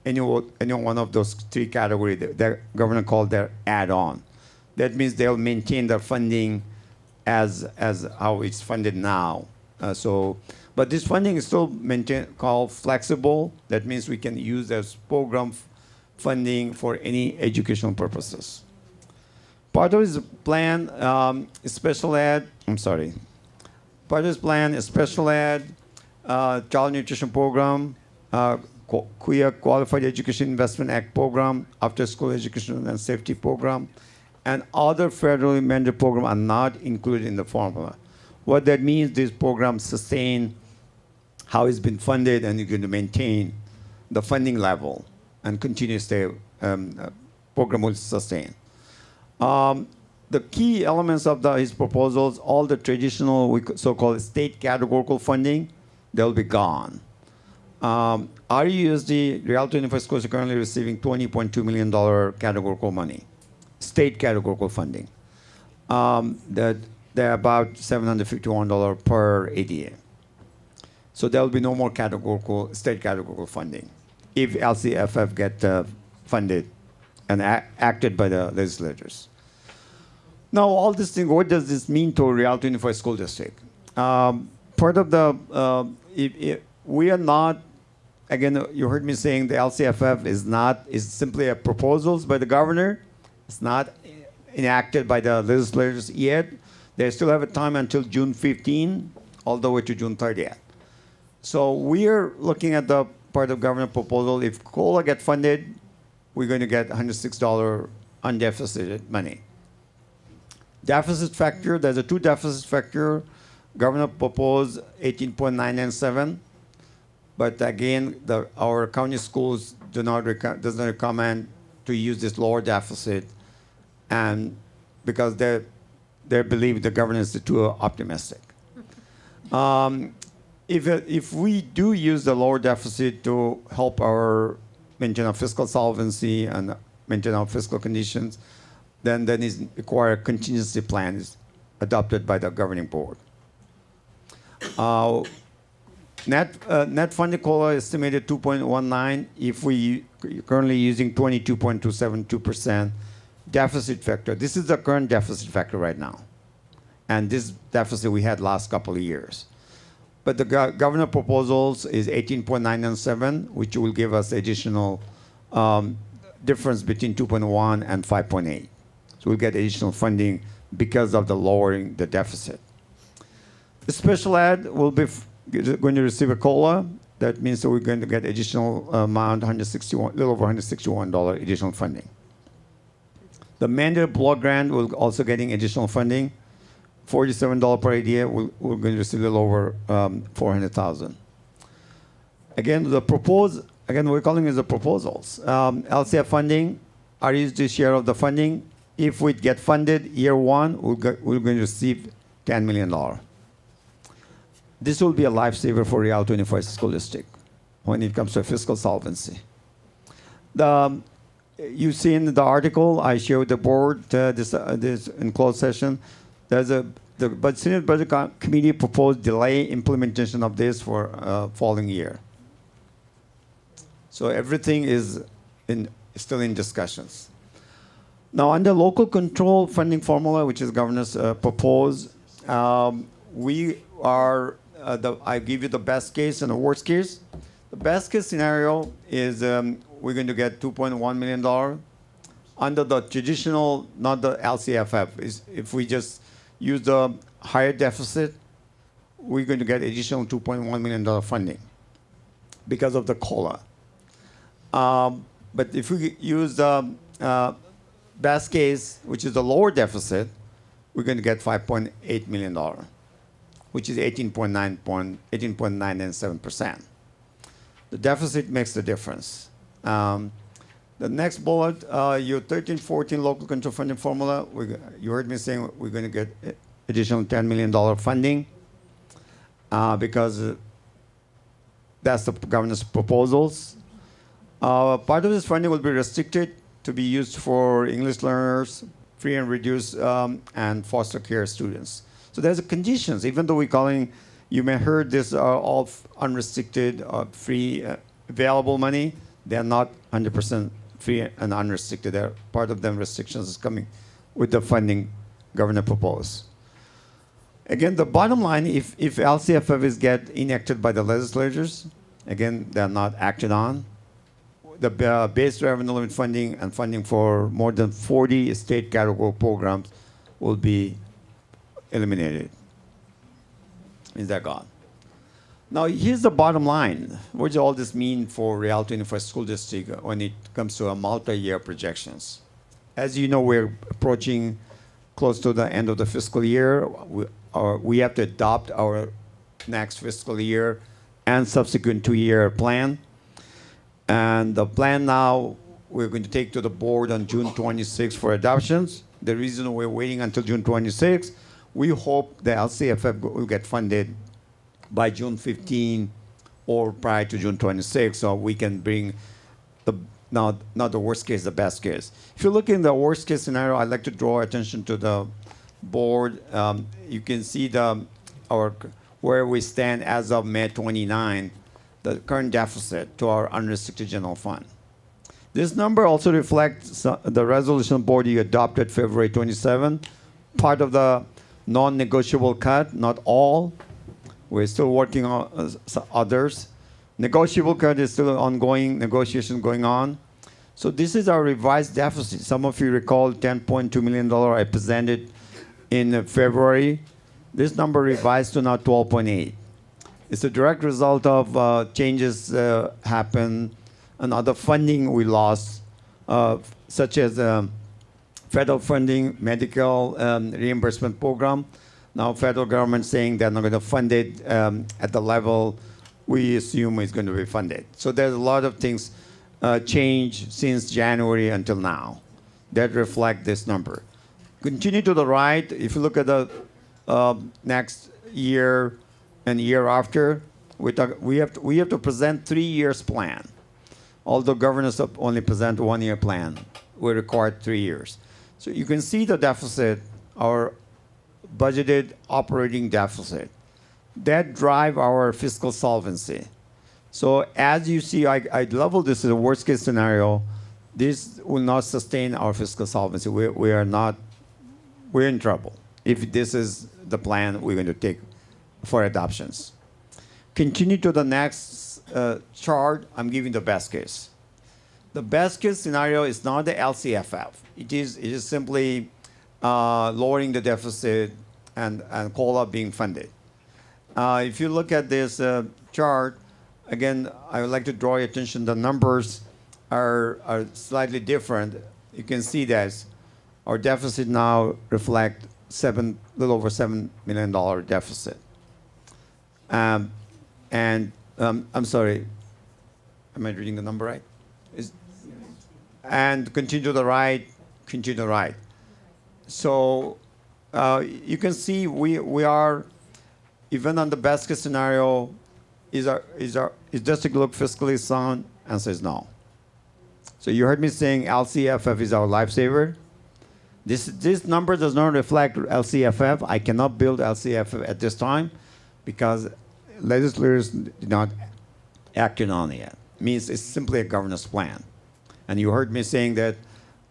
any one of those 3 categories that the governor called their add-on. That means they'll maintain their funding as how it's funded now. But this funding is still called flexible. That means we can use as program funding for any educational purposes. Part of his plan is special ed. Part of his plan is special ed, child nutrition program, QUIA Qualified Education Investment Act program, after school education and safety program, and other federally mandated programs are not included in the formula. What that means, these programs sustain how it's been funded, and you're going to maintain the funding level and continue to stay, program will sustain. The key elements of his proposals, all the traditional so-called state categorical funding, they'll be gone. RUSD, Rialto Unified Schools, are currently receiving $20.2 million categorical money, state categorical funding. That they're about $751 per ADA. So there will be no more state categorical funding if LCFF get funded and acted by the legislators. Now, all this thing, what does this mean to Rialto Unified School District? Part of the, we are not, again, you heard me saying the LCFF is simply a proposals by the governor. It's not enacted by the legislators yet. They still have a time until June 15, all the way to June 30th. So we are looking at the part of government proposal. If COLA get funded, we're going to get $106 undeficited money. Deficit factor, there's a two deficit factor. Governor proposed 18.997, but again, our county schools does not recommend to use this lower deficit, and because they believe the governor is too optimistic. If we do use the lower deficit to help our maintain our fiscal solvency and maintain our fiscal conditions, then is require contingency plans adopted by the governing board. Net funding COLA estimated 2.19. If we currently using 22.272% deficit factor, this is the current deficit factor right now, and this deficit we had last couple of years. But the governor proposals is 18.997, which will give us additional difference between 2.1 and 5.8. So we'll get additional funding because of the lowering the deficit. The special ed will be going to receive a COLA. That means that we're going to get additional amount, little over $161 additional funding. The mandated block grant will also getting additional funding. $47 per ADA, we're going to receive a little over $400,000. Again, we're calling it the proposals. LCF funding, RUSD share of the funding. If we get funded year one, we're going to receive $10 million. This will be a lifesaver for Rialto Unified School District when it comes to fiscal solvency. You see in the article I shared with the board this in closed session. The Senate Budget Committee proposed delay implementation of this for following year. So everything is still in discussions. Now, under local control funding formula, which is governor's proposed, we are. I give you the best case and the worst case. The best case scenario is we're going to get $2.1 million under the traditional, not the LCFF. If we just use the higher deficit, we're going to get additional $2.1 million funding because of the COLA. But if we use the best case, which is the lower deficit, we're going to get $5.8 million, which is 18.97%. The deficit makes the difference. The next bullet, your 13-14 local control funding formula, you heard me saying we're going to get additional $10 million funding because that's the governor's proposals. Part of this funding will be restricted to be used for English learners, free and reduced, and foster care students. So there's conditions, even though we're calling, you may heard this are all unrestricted, free, available money. They're not 100% free and unrestricted. There, part of them restrictions is coming with the funding governor proposed. Again, the bottom line, if LCFF is get enacted by the legislators, again, they're not acted on. The base revenue limit funding and funding for more than 40 state category programs will be eliminated. Is that gone? Now, here's the bottom line. What does all this mean for Rialto Unified School District when it comes to a multi-year projections? as you know, we're approaching close to the end of the fiscal year. We have to adopt our next fiscal year and subsequent 2-year plan. And the plan now, we're going to take to the board on June 26 for adoptions. The reason we're waiting until June 26, we hope the LCFF will get funded by June 15 or prior to June 26, so we can bring the, not the worst case, the best case. If you look in the worst case scenario, I'd like to draw attention to the board. You can see where we stand as of May 29, the current deficit to our unrestricted general fund. This number also reflects the resolution board you adopted February 27, part of the non-negotiable cut, not all. We're still working on others. Negotiable cut is still ongoing, negotiation going on. So this is our revised deficit. Some of you recall $10.2 million I presented in February. This number revised to now 12.8. It's a direct result of changes happen and other funding we lost, such as federal funding, medical reimbursement program. Now federal government saying they're not going to fund it at the level we assume is going to be funded. So there's a lot of things changed since January until now that reflect this number. Continue to the right, if you look at the next year and year after, we have to present 3 years plan. Although governors only present 1-year plan, we require 3 years. So you can see the deficit, our budgeted operating deficit, that drive our fiscal solvency. So as you see, I level this as a worst case scenario. This will not sustain our fiscal solvency. We're in trouble if this is the plan we're going to take for adoptions. Continue to the next chart. I'm giving the best case. The best case scenario is not the LCFF. It is simply lowering the deficit and COLA being funded. If you look at this chart, again, I would like to draw your attention. The numbers are slightly different. You can see that our deficit now reflect little over $7 million deficit. I'm sorry, am I reading the number right? And continue to the right, continue to the right. So you can see we are, even on the best case scenario, is district look fiscally sound? Answer is no. So you heard me saying LCFF is our lifesaver. This number does not reflect LCFF. I cannot build LCFF at this time because legislators did not act on it yet. It means it's simply a governance plan. And you heard me saying that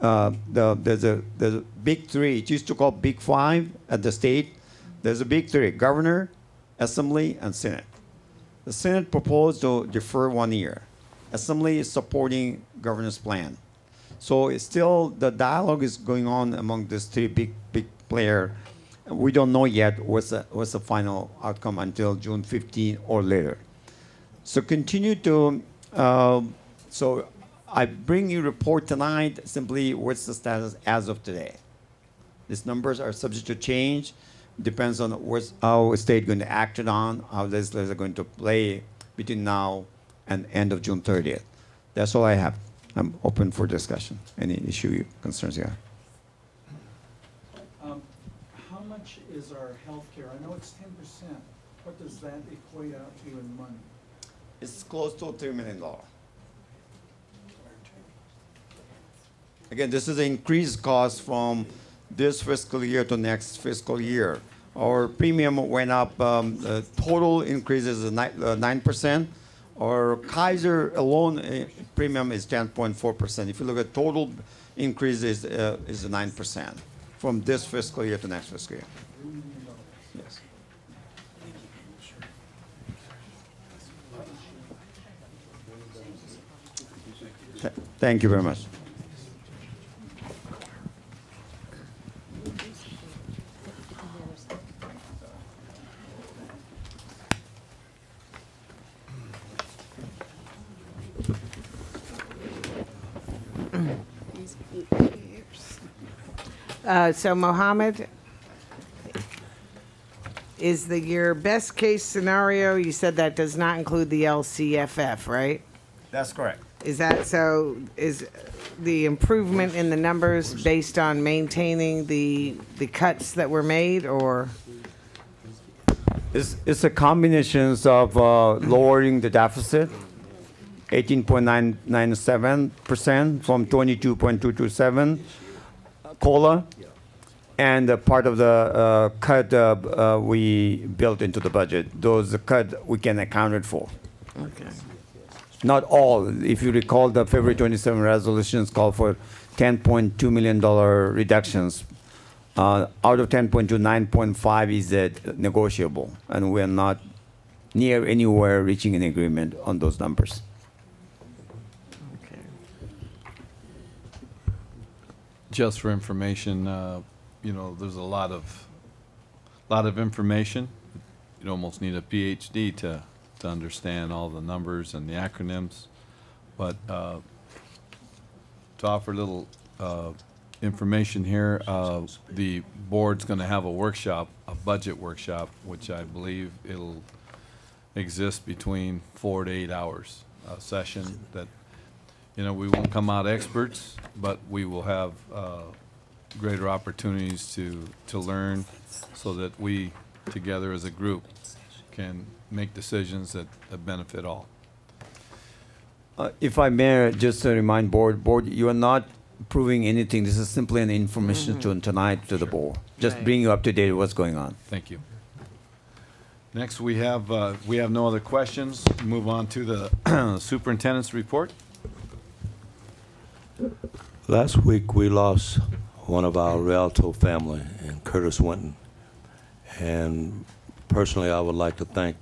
there's a big three. It used to call big five at the state. There's a big three: governor, assembly, and senate. The senate proposed to defer 1 year. Assembly is supporting governance plan. So it's still, the dialogue is going on among these three big players. We don't know yet what's the final outcome until June 15 or later. So continue to, so I bring you report tonight simply what's the status as of today. These numbers are subject to change. Depends on how a state going to act it on, how legislators are going to play between now and end of June 30th. That's all I have. I'm open for discussion. Any issue, concerns you have? How much is our health care? I know it's 10%. What does that equate out to in money? It's close to $3 million. Again, this is an increased cost from this fiscal year to next fiscal year. Our premium went up, total increase is 9%. Our Kaiser alone premium is 10.4%. If you look at total increase is 9% from this fiscal year to next fiscal year. Yes. Thank you very much. So Mohammed, is your best case scenario, you said that does not include the LCFF, right? That's correct. Is that so? Is the improvement in the numbers based on maintaining the cuts that were made, or? It's a combination of lowering the deficit, 18.997% from 22.227 COLA, and part of the cut we built into the budget. Those cut we can account it for. Okay. Not all. If you recall, the February 27 resolutions call for $10.2 million reductions. Out of 10.2, 9.5 is negotiable, and we're not near anywhere reaching an agreement on those numbers. Okay. Just for information, there's a lot of information. You almost need a PhD to understand all the numbers and the acronyms. But to offer a little information here, the board's going to have a workshop, a budget workshop, which I believe it'll exist between 4 to 8 hours, a session that, we won't come out experts, but we will have greater opportunities to learn so that we together as a group can make decisions that benefit all. If I may, just to remind board, you are not proving anything. This is simply an information to tonight to the board. Just bring you up to date with what's going on. Thank you. Next, we have no other questions. Move on to the superintendent's report. Last week, we lost one of our Rialto family in Curtis Winton. And personally, I would like to thank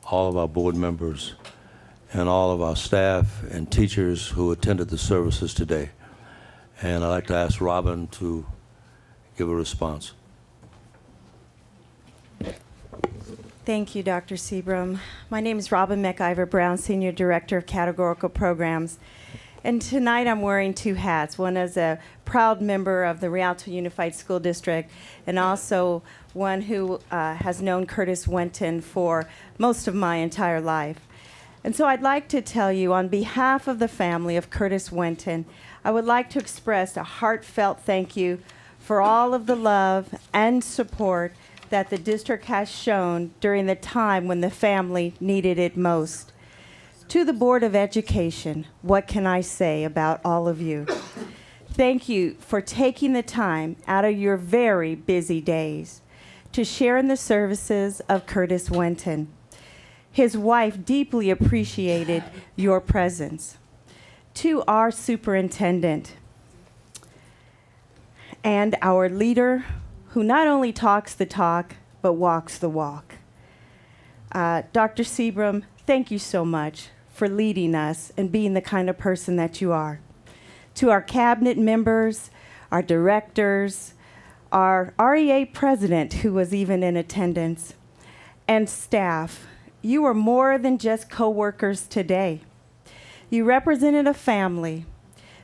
all of our board members and all of our staff and teachers who attended the services today. And I'd like to ask Robin to give a response. Thank you, Dr. Seabram. My name is Robin McIver Brown, Senior Director of Categorical Programs. And tonight I'm wearing two hats, one as a proud member of the Rialto Unified School District and also one who has known Curtis Winton for most of my entire life. And so I'd like to tell you, on behalf of the family of Curtis Winton, I would like to express a heartfelt thank you for all of the love and support that the district has shown during the time when the family needed it most. To the Board of Education, what can I say about all of you? Thank you for taking the time out of your very busy days to share in the services of Curtis Winton. His wife deeply appreciated your presence. To our superintendent and our leader, who not only talks the talk, but walks the walk. Dr. Seabram, thank you so much for leading us and being the kind of person that you are. To our cabinet members, our directors, our REA president, who was even in attendance, and staff, you are more than just co-workers today. You represented a family,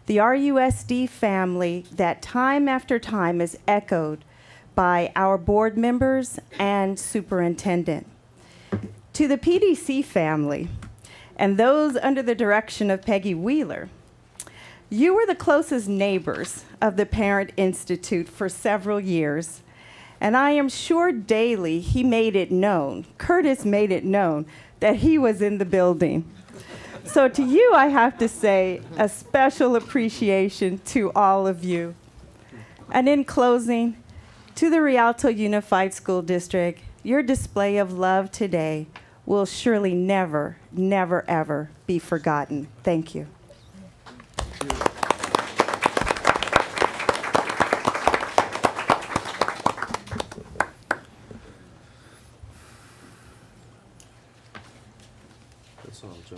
the RUSD family, that time after time is echoed by our board members and superintendent. To the PDC family, and those under the direction of Peggy Wheeler, you were the closest neighbors of the Parent Institute for several years, and I am sure daily he made it known, Curtis made it known, that he was in the building. So to you, I have to say a special appreciation to all of you. And in closing, to the Rialto Unified School District, your display of love today will surely never, never, ever be forgotten. Thank you. That's all, Joe.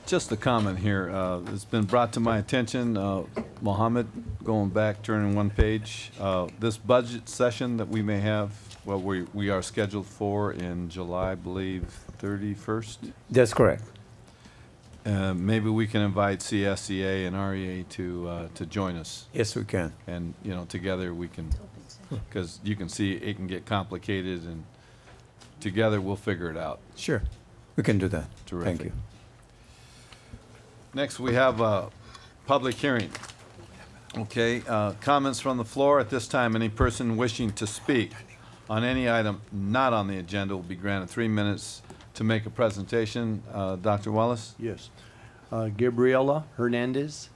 Just a comment here. It's been brought to my attention, Mohammed, going back, turning one page. This budget session that we may have, well, we are scheduled for in July, I believe, 31st. That's correct. maybe we can invite CSEA and REA to join us. Yes, we can. And, you know, together we can, because you can see it can get complicated, and together we'll figure it out. Sure. We can do that. Terrific. Thank you. Next, we have a public hearing. Okay, comments from the floor. At this time, any person wishing to speak on any item not on the agenda will be granted 3 minutes to make a presentation. Dr. Wallace? Yes. Gabriela Hernandez.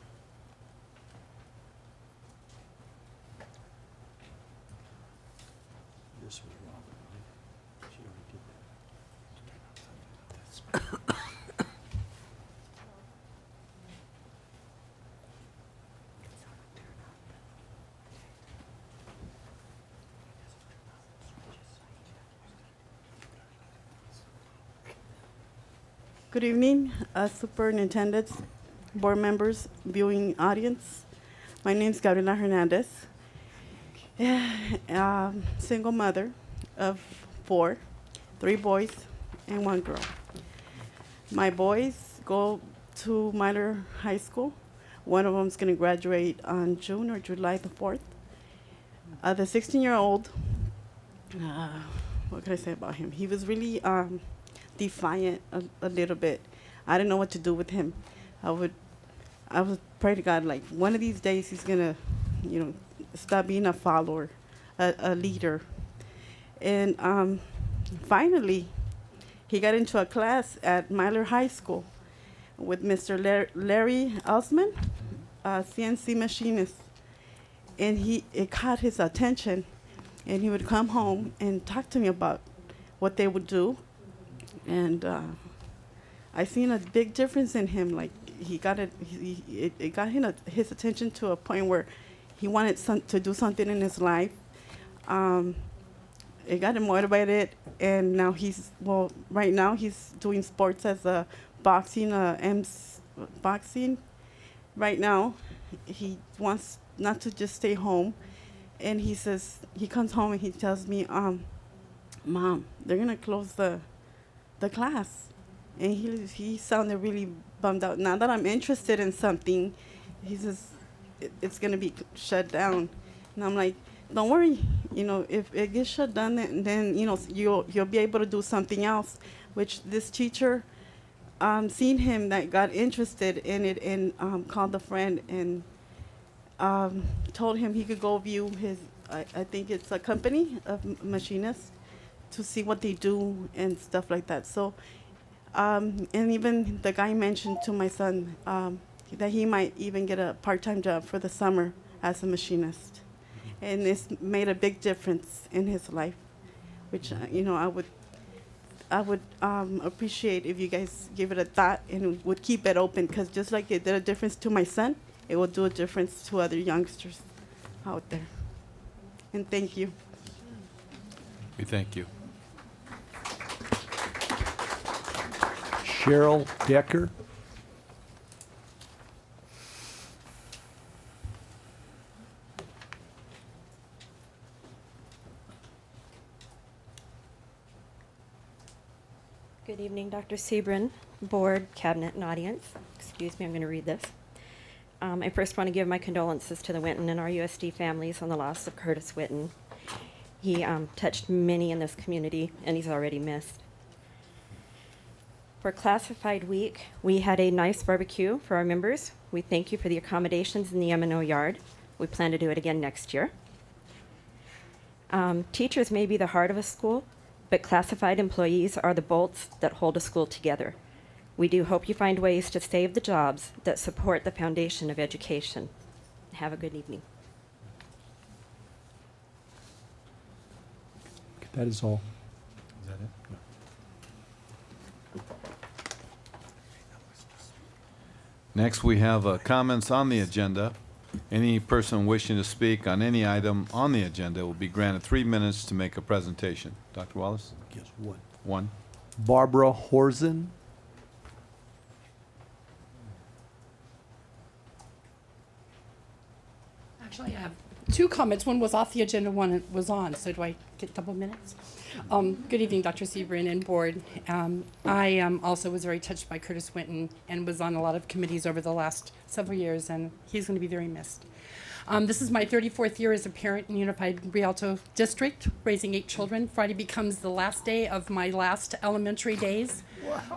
Good evening, superintendents, board members, viewing audience. My name is Gabriela Hernandez. Single mother of 4, 3 boys and 1 girl. My boys go to Myler High School. One of them is going to graduate on June or July the 4th. The 16-year-old, what can I say about him? He was really defiant a little bit. I didn't know what to do with him. I would pray to God, like, one of these days he's gonna, stop being a follower, a leader. And finally, he got into a class at Myler High School with Mr. Larry Osman, CNC machinist. And it caught his attention, and he would come home and talk to me about what they would do. And I seen a big difference in him. Like, it got his attention to a point where he wanted to do something in his life. It got him motivated, and now right now he's doing sports as a boxing, boxing. Right now, he wants not to just stay home, and he comes home and he tells me, Mom, they're gonna close the class. And he sounded really bummed out. Now that I'm interested in something, he says it's gonna be shut down. And I'm like, don't worry, if it gets shut down, then you'll be able to do something else. Which this teacher seen him that got interested in it, and called a friend and told him he could go view his, I think it's a company of machinists, to see what they do and stuff like that. So, and even the guy mentioned to my son that he might even get a part-time job for the summer as a machinist. And it's made a big difference in his life, which, I would appreciate if you guys give it a thought and would keep it open, because just like it did a difference to my son, it will do a difference to other youngsters out there. And thank you. We thank you. Cheryl Decker. Good evening, Dr. Sebrin, board, cabinet, and audience. Excuse me, I'm going to read this. I first want to give my condolences to the Winton and RUSD families on the loss of Curtis Winton. He touched many in this community, and he's already missed. For Classified Week, we had a nice barbecue for our members. We thank you for the accommodations in the M&O yard. We plan to do it again next year. Teachers may be the heart of a school, but classified employees are the bolts that hold a school together. We do hope you find ways to save the jobs that support the foundation of education. Have a good evening. That is all. Is that it? Next, we have comments on the agenda. Any person wishing to speak on any item on the agenda will be granted 3 minutes to make a presentation. Dr. Wallace? Yes, one. One. Barbara Horzen. Actually, I have two comments. One was off the agenda, one was on. So do I get double minutes? Good evening, Dr. Sebrin and board. I also was very touched by Curtis Winton and was on a lot of committees over the last several years, and he's going to be very missed. This is my 34th year as a parent in Unified Rialto District, raising 8 children. Friday becomes the last day of my last elementary days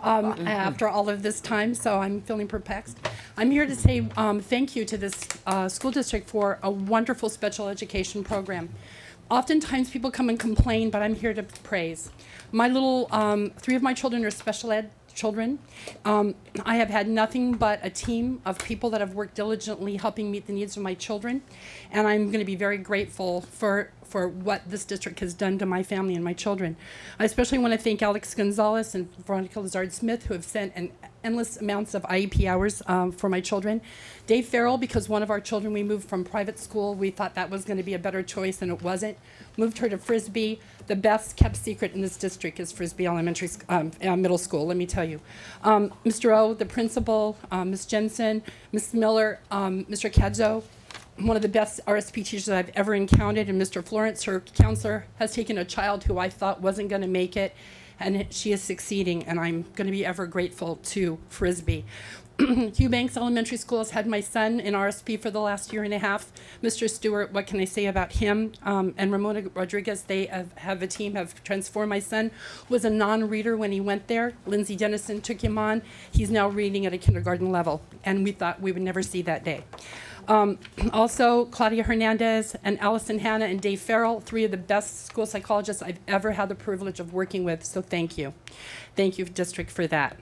after all of this time, so I'm feeling perplexed. I'm here to say thank you to this school district for a wonderful special education program. Oftentimes people come and complain, but I'm here to praise. My little, 3 of my children are special ed children. I have had nothing but a team of people that have worked diligently helping meet the needs of my children, and I'm going to be very grateful for what this district has done to my family and my children. I especially want to thank Alex Gonzalez and Veronica Lazard-Smith, who have sent endless amounts of IEP hours for my children. Dave Farrell, because one of our children we moved from private school, we thought that was going to be a better choice, and it wasn't. Moved her to Frisbee. The best kept secret in this district is Frisbee Middle School, let me tell you. Mr. O, the principal, Ms. Jensen, Ms. Miller, Mr. Kadzo, one of the best RSP teachers I've ever encountered, and Mr. Florence, her counselor, has taken a child who I thought wasn't going to make it, and she is succeeding, and I'm going to be ever grateful to Frisbee. Hugh Banks Elementary School has had my son in RSP for the last year and a half. Mr. Stewart, what can I say about him? And Ramona Rodriguez, they have a team, have transformed. My son was a non-reader when he went there. Lindsay Dennison took him on. He's now reading at a kindergarten level, and we thought we would never see that day. Also, Claudia Hernandez and Allison Hanna and Dave Farrell, 3 of the best school psychologists I've ever had the privilege of working with, so thank you. Thank you, district, for that.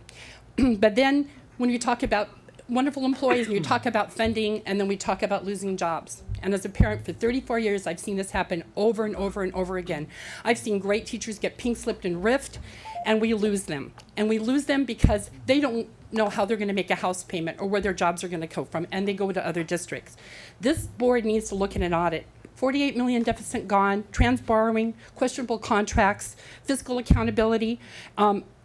But then, when you talk about wonderful employees and you talk about funding, and then we talk about losing jobs. And as a parent for 34 years, I've seen this happen over and over and over again. I've seen great teachers get pink slipped and riffed, and we lose them. And we lose them because they don't know how they're going to make a house payment or where their jobs are going to come from, and they go to other districts. This board needs to look at an audit. $48 million deficit gone, trans borrowing, questionable contracts, fiscal accountability.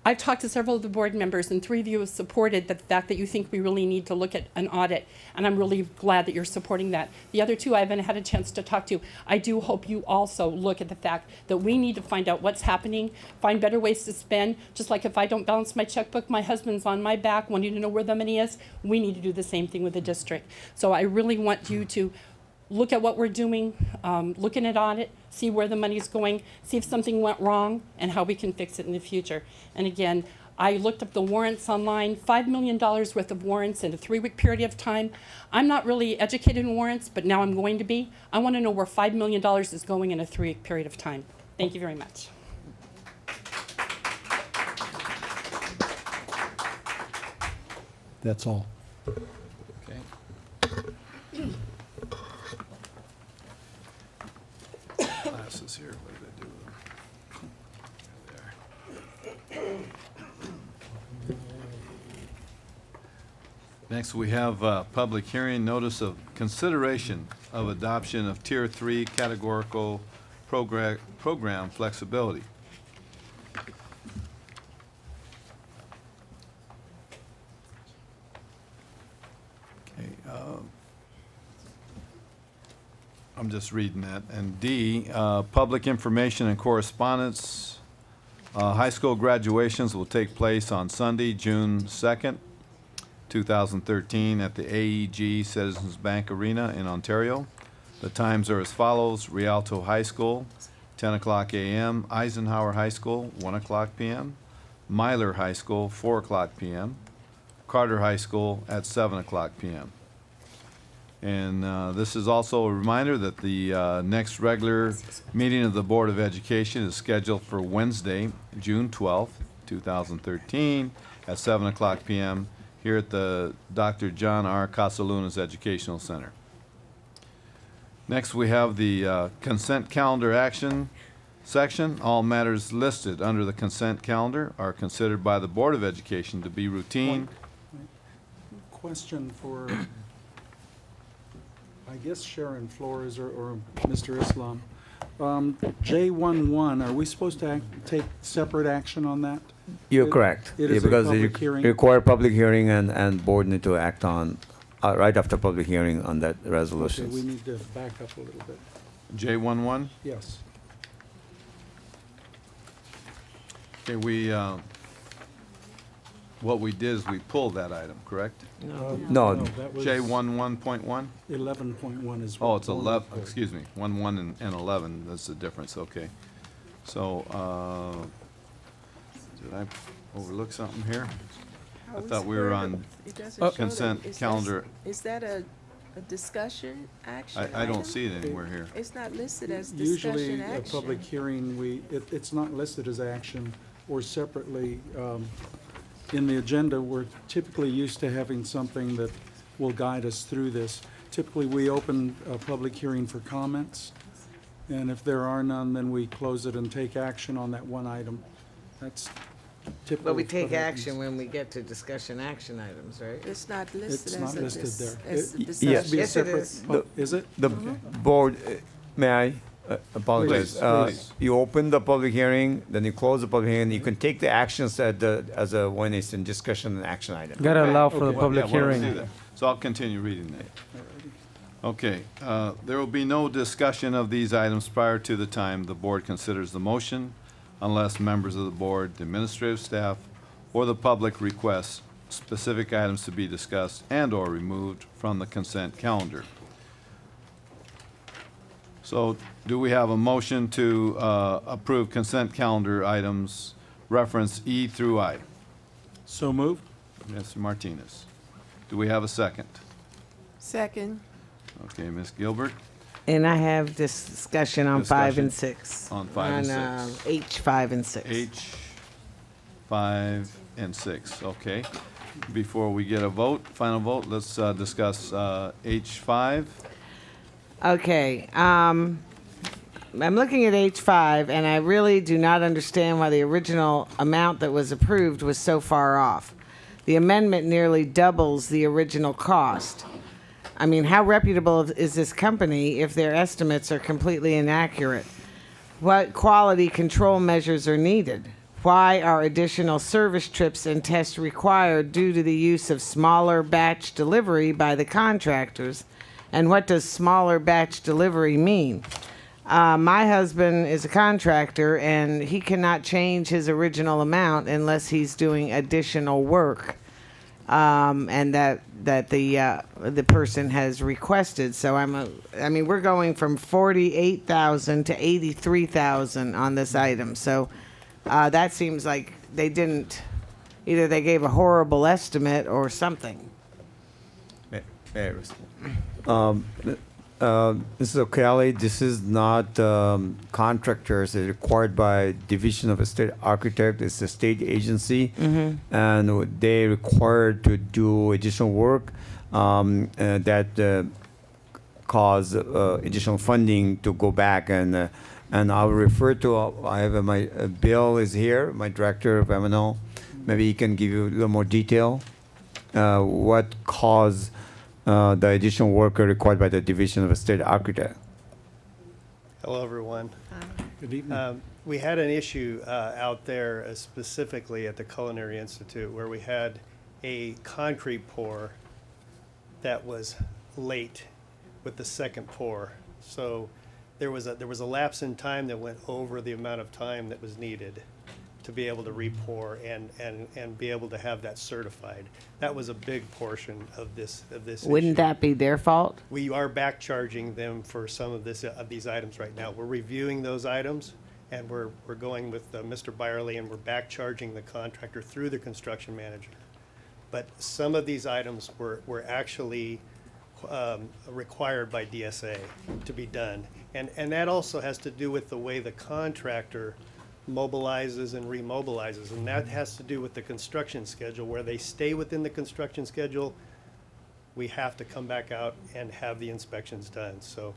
I've talked to several of the board members, and 3 of you have supported the fact that you think we really need to look at an audit, and I'm really glad that you're supporting that. The other 2 I haven't had a chance to talk to. I do hope you also look at the fact that we need to find out what's happening, find better ways to spend. Just like if I don't balance my checkbook, my husband's on my back wanting to know where the money is. We need to do the same thing with the district. So I really want you to look at what we're doing, looking at audit, see where the money's going, see if something went wrong, and how we can fix it in the future. And again, I looked up the warrants online, $5 million worth of warrants in a 3-week period of time. I'm not really educated in warrants, but now I'm going to be. I want to know where $5 million is going in a 3-week period of time. Thank you very much. That's all. Okay. Glasses here, what did I do with them? There. Next, we have public hearing, notice of consideration of adoption of Tier 3 categorical program flexibility. Okay, I'm just reading that. And D, public information and correspondence. High school graduations will take place on Sunday, June 2nd, 2013 at the AEG Citizens Bank Arena in Ontario. The times are as follows: Rialto High School, 10 o'clock a.m., Eisenhower High School, 1 o'clock p.m., Myler High School, 4 o'clock p.m., Carter High School at 7 o'clock p.m. And this is also a reminder that the next regular meeting of the Board of Education is scheduled for Wednesday, June 12th, 2013 at 7 o'clock p.m. here at the Dr. John R. Casalunas Educational Center. Next, we have the consent calendar action section. All matters listed under the consent calendar are considered by the Board of Education to be routine. Question for, I guess, Sharon Flores or Mr. Islam. J11, are we supposed to take separate action on that? You're correct. It is because a public hearing. require public hearing and board need to act on right after public hearing on that Okay, resolution. we need to back up a little bit. J11? Yes. Okay, what we did is we pulled that item, correct? No. That was J11.1? 11.1 is. Oh, it's what we're 11, for. excuse me, 1 and 11, that's the difference, okay. So, did I overlook something here? I thought we were on consent calendar. Is that a discussion action? I don't item? see it anywhere here. It's not listed as Usually, discussion a action. public hearing, it's not listed as action or separately. In the agenda, we're typically used to having something that will guide us through this. Typically, we open a public hearing for comments, and if there are none, then we close it and take action on that one item. That's typical. But we of take what happens. action when we get to discussion action items, right? It's not listed It's as not a listed there. as a It discussion. has to be a Yes, it separate is. Is it? The Okay. board, may I apologize? Please, please. You open the public hearing, then you close the public hearing. You can take the actions when it's in discussion and action item. Gotta allow for the Well, public yeah, why don't we do hearing. that? So I'll continue reading that. Okay, there will be no discussion of these items prior to the time the board considers the motion unless members of the board, the administrative staff, or the public request specific items to be discussed and/or removed from the consent calendar. So do we have a motion to approve consent calendar items reference E through I? So moved. Mr. Martinez. Do we have a second? Second. Okay, Ms. Gilbert, And I have discussion on 5 and 6. On 5 and 6. H 5 and 6. H 5 and 6, okay. Before we get a vote, final vote, let's discuss H 5. Okay, I'm looking at H5, and I really do not understand why the original amount that was approved was so far off. The amendment nearly doubles the original cost. I mean, how reputable is this company if their estimates are completely inaccurate? What quality control measures are needed? Why are additional service trips and tests required due to the use of smaller batch delivery by the contractors? And what does smaller batch delivery mean? My husband is a contractor, and he cannot change his original amount unless he's doing additional work, and that the person has requested. So I mean, we're going from 48,000 to 83,000 on this item. So that seems like they didn't. Either they gave a horrible estimate or something. Mrs. O'Kelly, this is not contractors. It's required by Division of State Architect. It's a state agency, and they required to do additional work that cause additional funding to go back and I'll refer to. I have my Bill is here, my director of M&O. Maybe he can give you a little more detail. What caused the additional worker required by the Division of State Architect? Hello, everyone. Good evening. We had an issue out there specifically at the Culinary Institute where we had a concrete pour that was late with the second pour. So there was a lapse in time that went over the amount of time that was needed to be able to re-pour and be able to have that certified. That was a big portion of this Wouldn't issue. that be their fault? We are back charging them for some of these items right now. We're reviewing those items, and we're going with Mr. Byerly, and we're back charging the contractor through the construction manager. But some of these items were actually required by DSA to be done. And that also has to do with the way the contractor mobilizes and remobilizes, and that has to do with the construction schedule. Where they stay within the construction schedule, we have to come back out and have the inspections done. So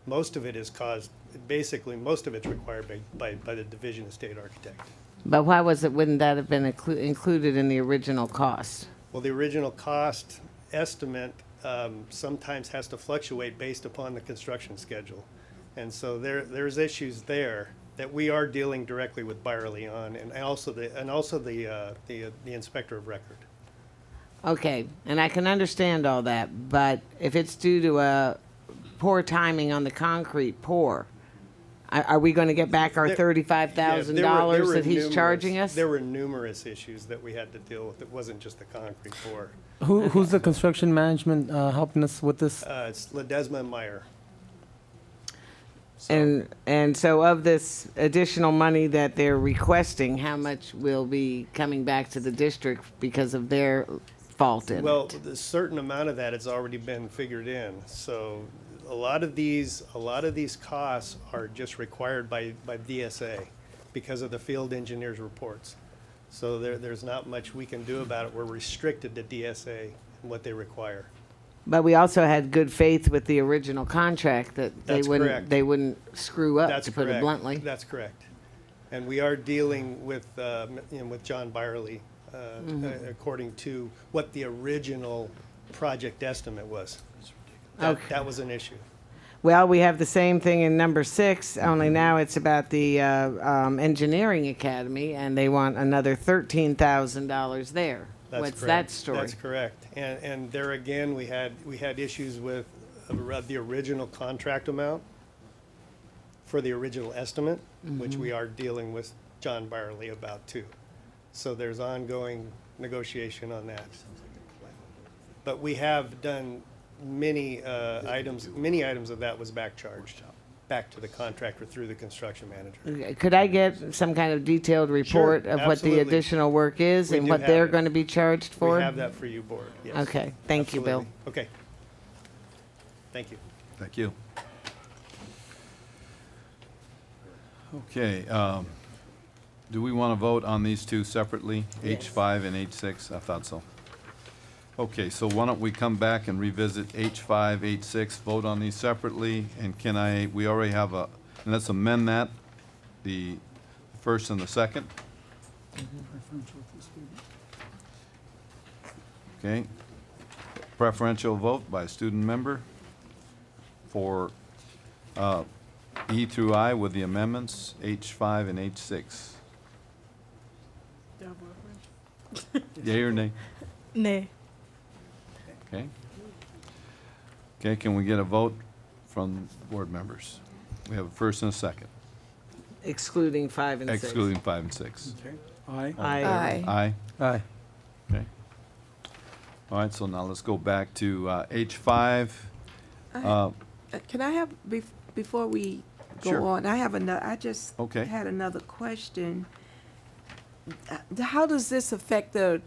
most of it is caused, basically most of it's required by the Division of State Architect. But why wouldn't that have been included in the original cost? Well, the original cost estimate sometimes has to fluctuate based upon the construction schedule. And so there's issues there that we are dealing directly with Byerly on, and also the inspector of record. Okay, and I can understand all that, but if it's due to a poor timing on the concrete pour, are we going to get back our There- $35,000 that he's charging us? There were numerous issues that we had to deal with. It wasn't just the concrete pour. Who's the construction management helping us with this? It's Ledesma and Meyer. And so of this additional money that they're requesting, how much will be coming back to the district because of their fault in Well, it? a certain amount of that has already been figured in. So a lot of these costs are just required by DSA because of the field engineer's reports. So there's not much we can do about it. We're restricted to DSA and what they require. But we also had good faith with the original contract that That's correct. they wouldn't screw up, That's to put it correct. bluntly. That's correct. And we are dealing with, with John Byerly, according to what the original project estimate was. Okay. That was an issue. Well, we have the same thing in number 6, only now it's about the engineering academy, and they want another $13,000 there. That's What's correct. that story? That's correct. And there again, we had issues with the original contract amount for the original estimate, which we are dealing with John Byerly about too. So there's ongoing negotiation on that. But we have done many items of that was back charged back to the contractor through the construction manager. Okay, could I get some kind of detailed report of what the absolutely. additional work is We and do what have they're it. going to be charged for? We have that for you, board, yes. Okay, thank you, Bill. Absolutely. Okay. Thank you. Thank you. Okay, do we want to vote on these two separately, H5 and H6? I thought so. Okay, so why don't we come back and revisit H5, H6, vote on these separately, and we already have and let's amend that, the first and the second. Okay. Preferential vote by student member for E through I with the amendments, H5 and H6. Yea or nay? Nay. Okay. Okay, can we get a vote from board members? We have a first and a second. Excluding 5 and 6. Excluding 5 and 6. Okay. Aye. Aye. Aye. Aye. Okay. All right, so now let's go back to H5. Can I have, before we Sure. go on, I have another, I just Okay. had another question. How does this affect the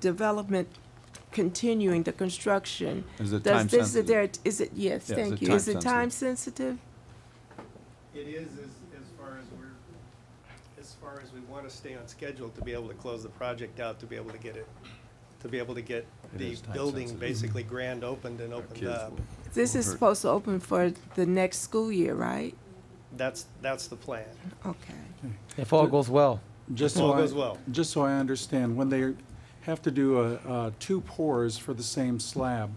development continuing, the construction? Is it Does time this- sensitive? Is it, yes, Yeah, thank is it you. time Is it time sensitive? It is as far as we want to stay on schedule to be able to close the project out, to be able to get It the is time building sensitive. basically grand opened and opened kids up. will- This is supposed to open for the next school year, right? That's the plan. Okay. If all goes well. Just If all so goes well. Just so I understand, when they have to do two pours for the same slab,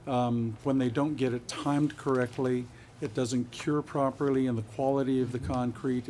when they don't get it timed correctly, it doesn't cure properly, and the quality of the concrete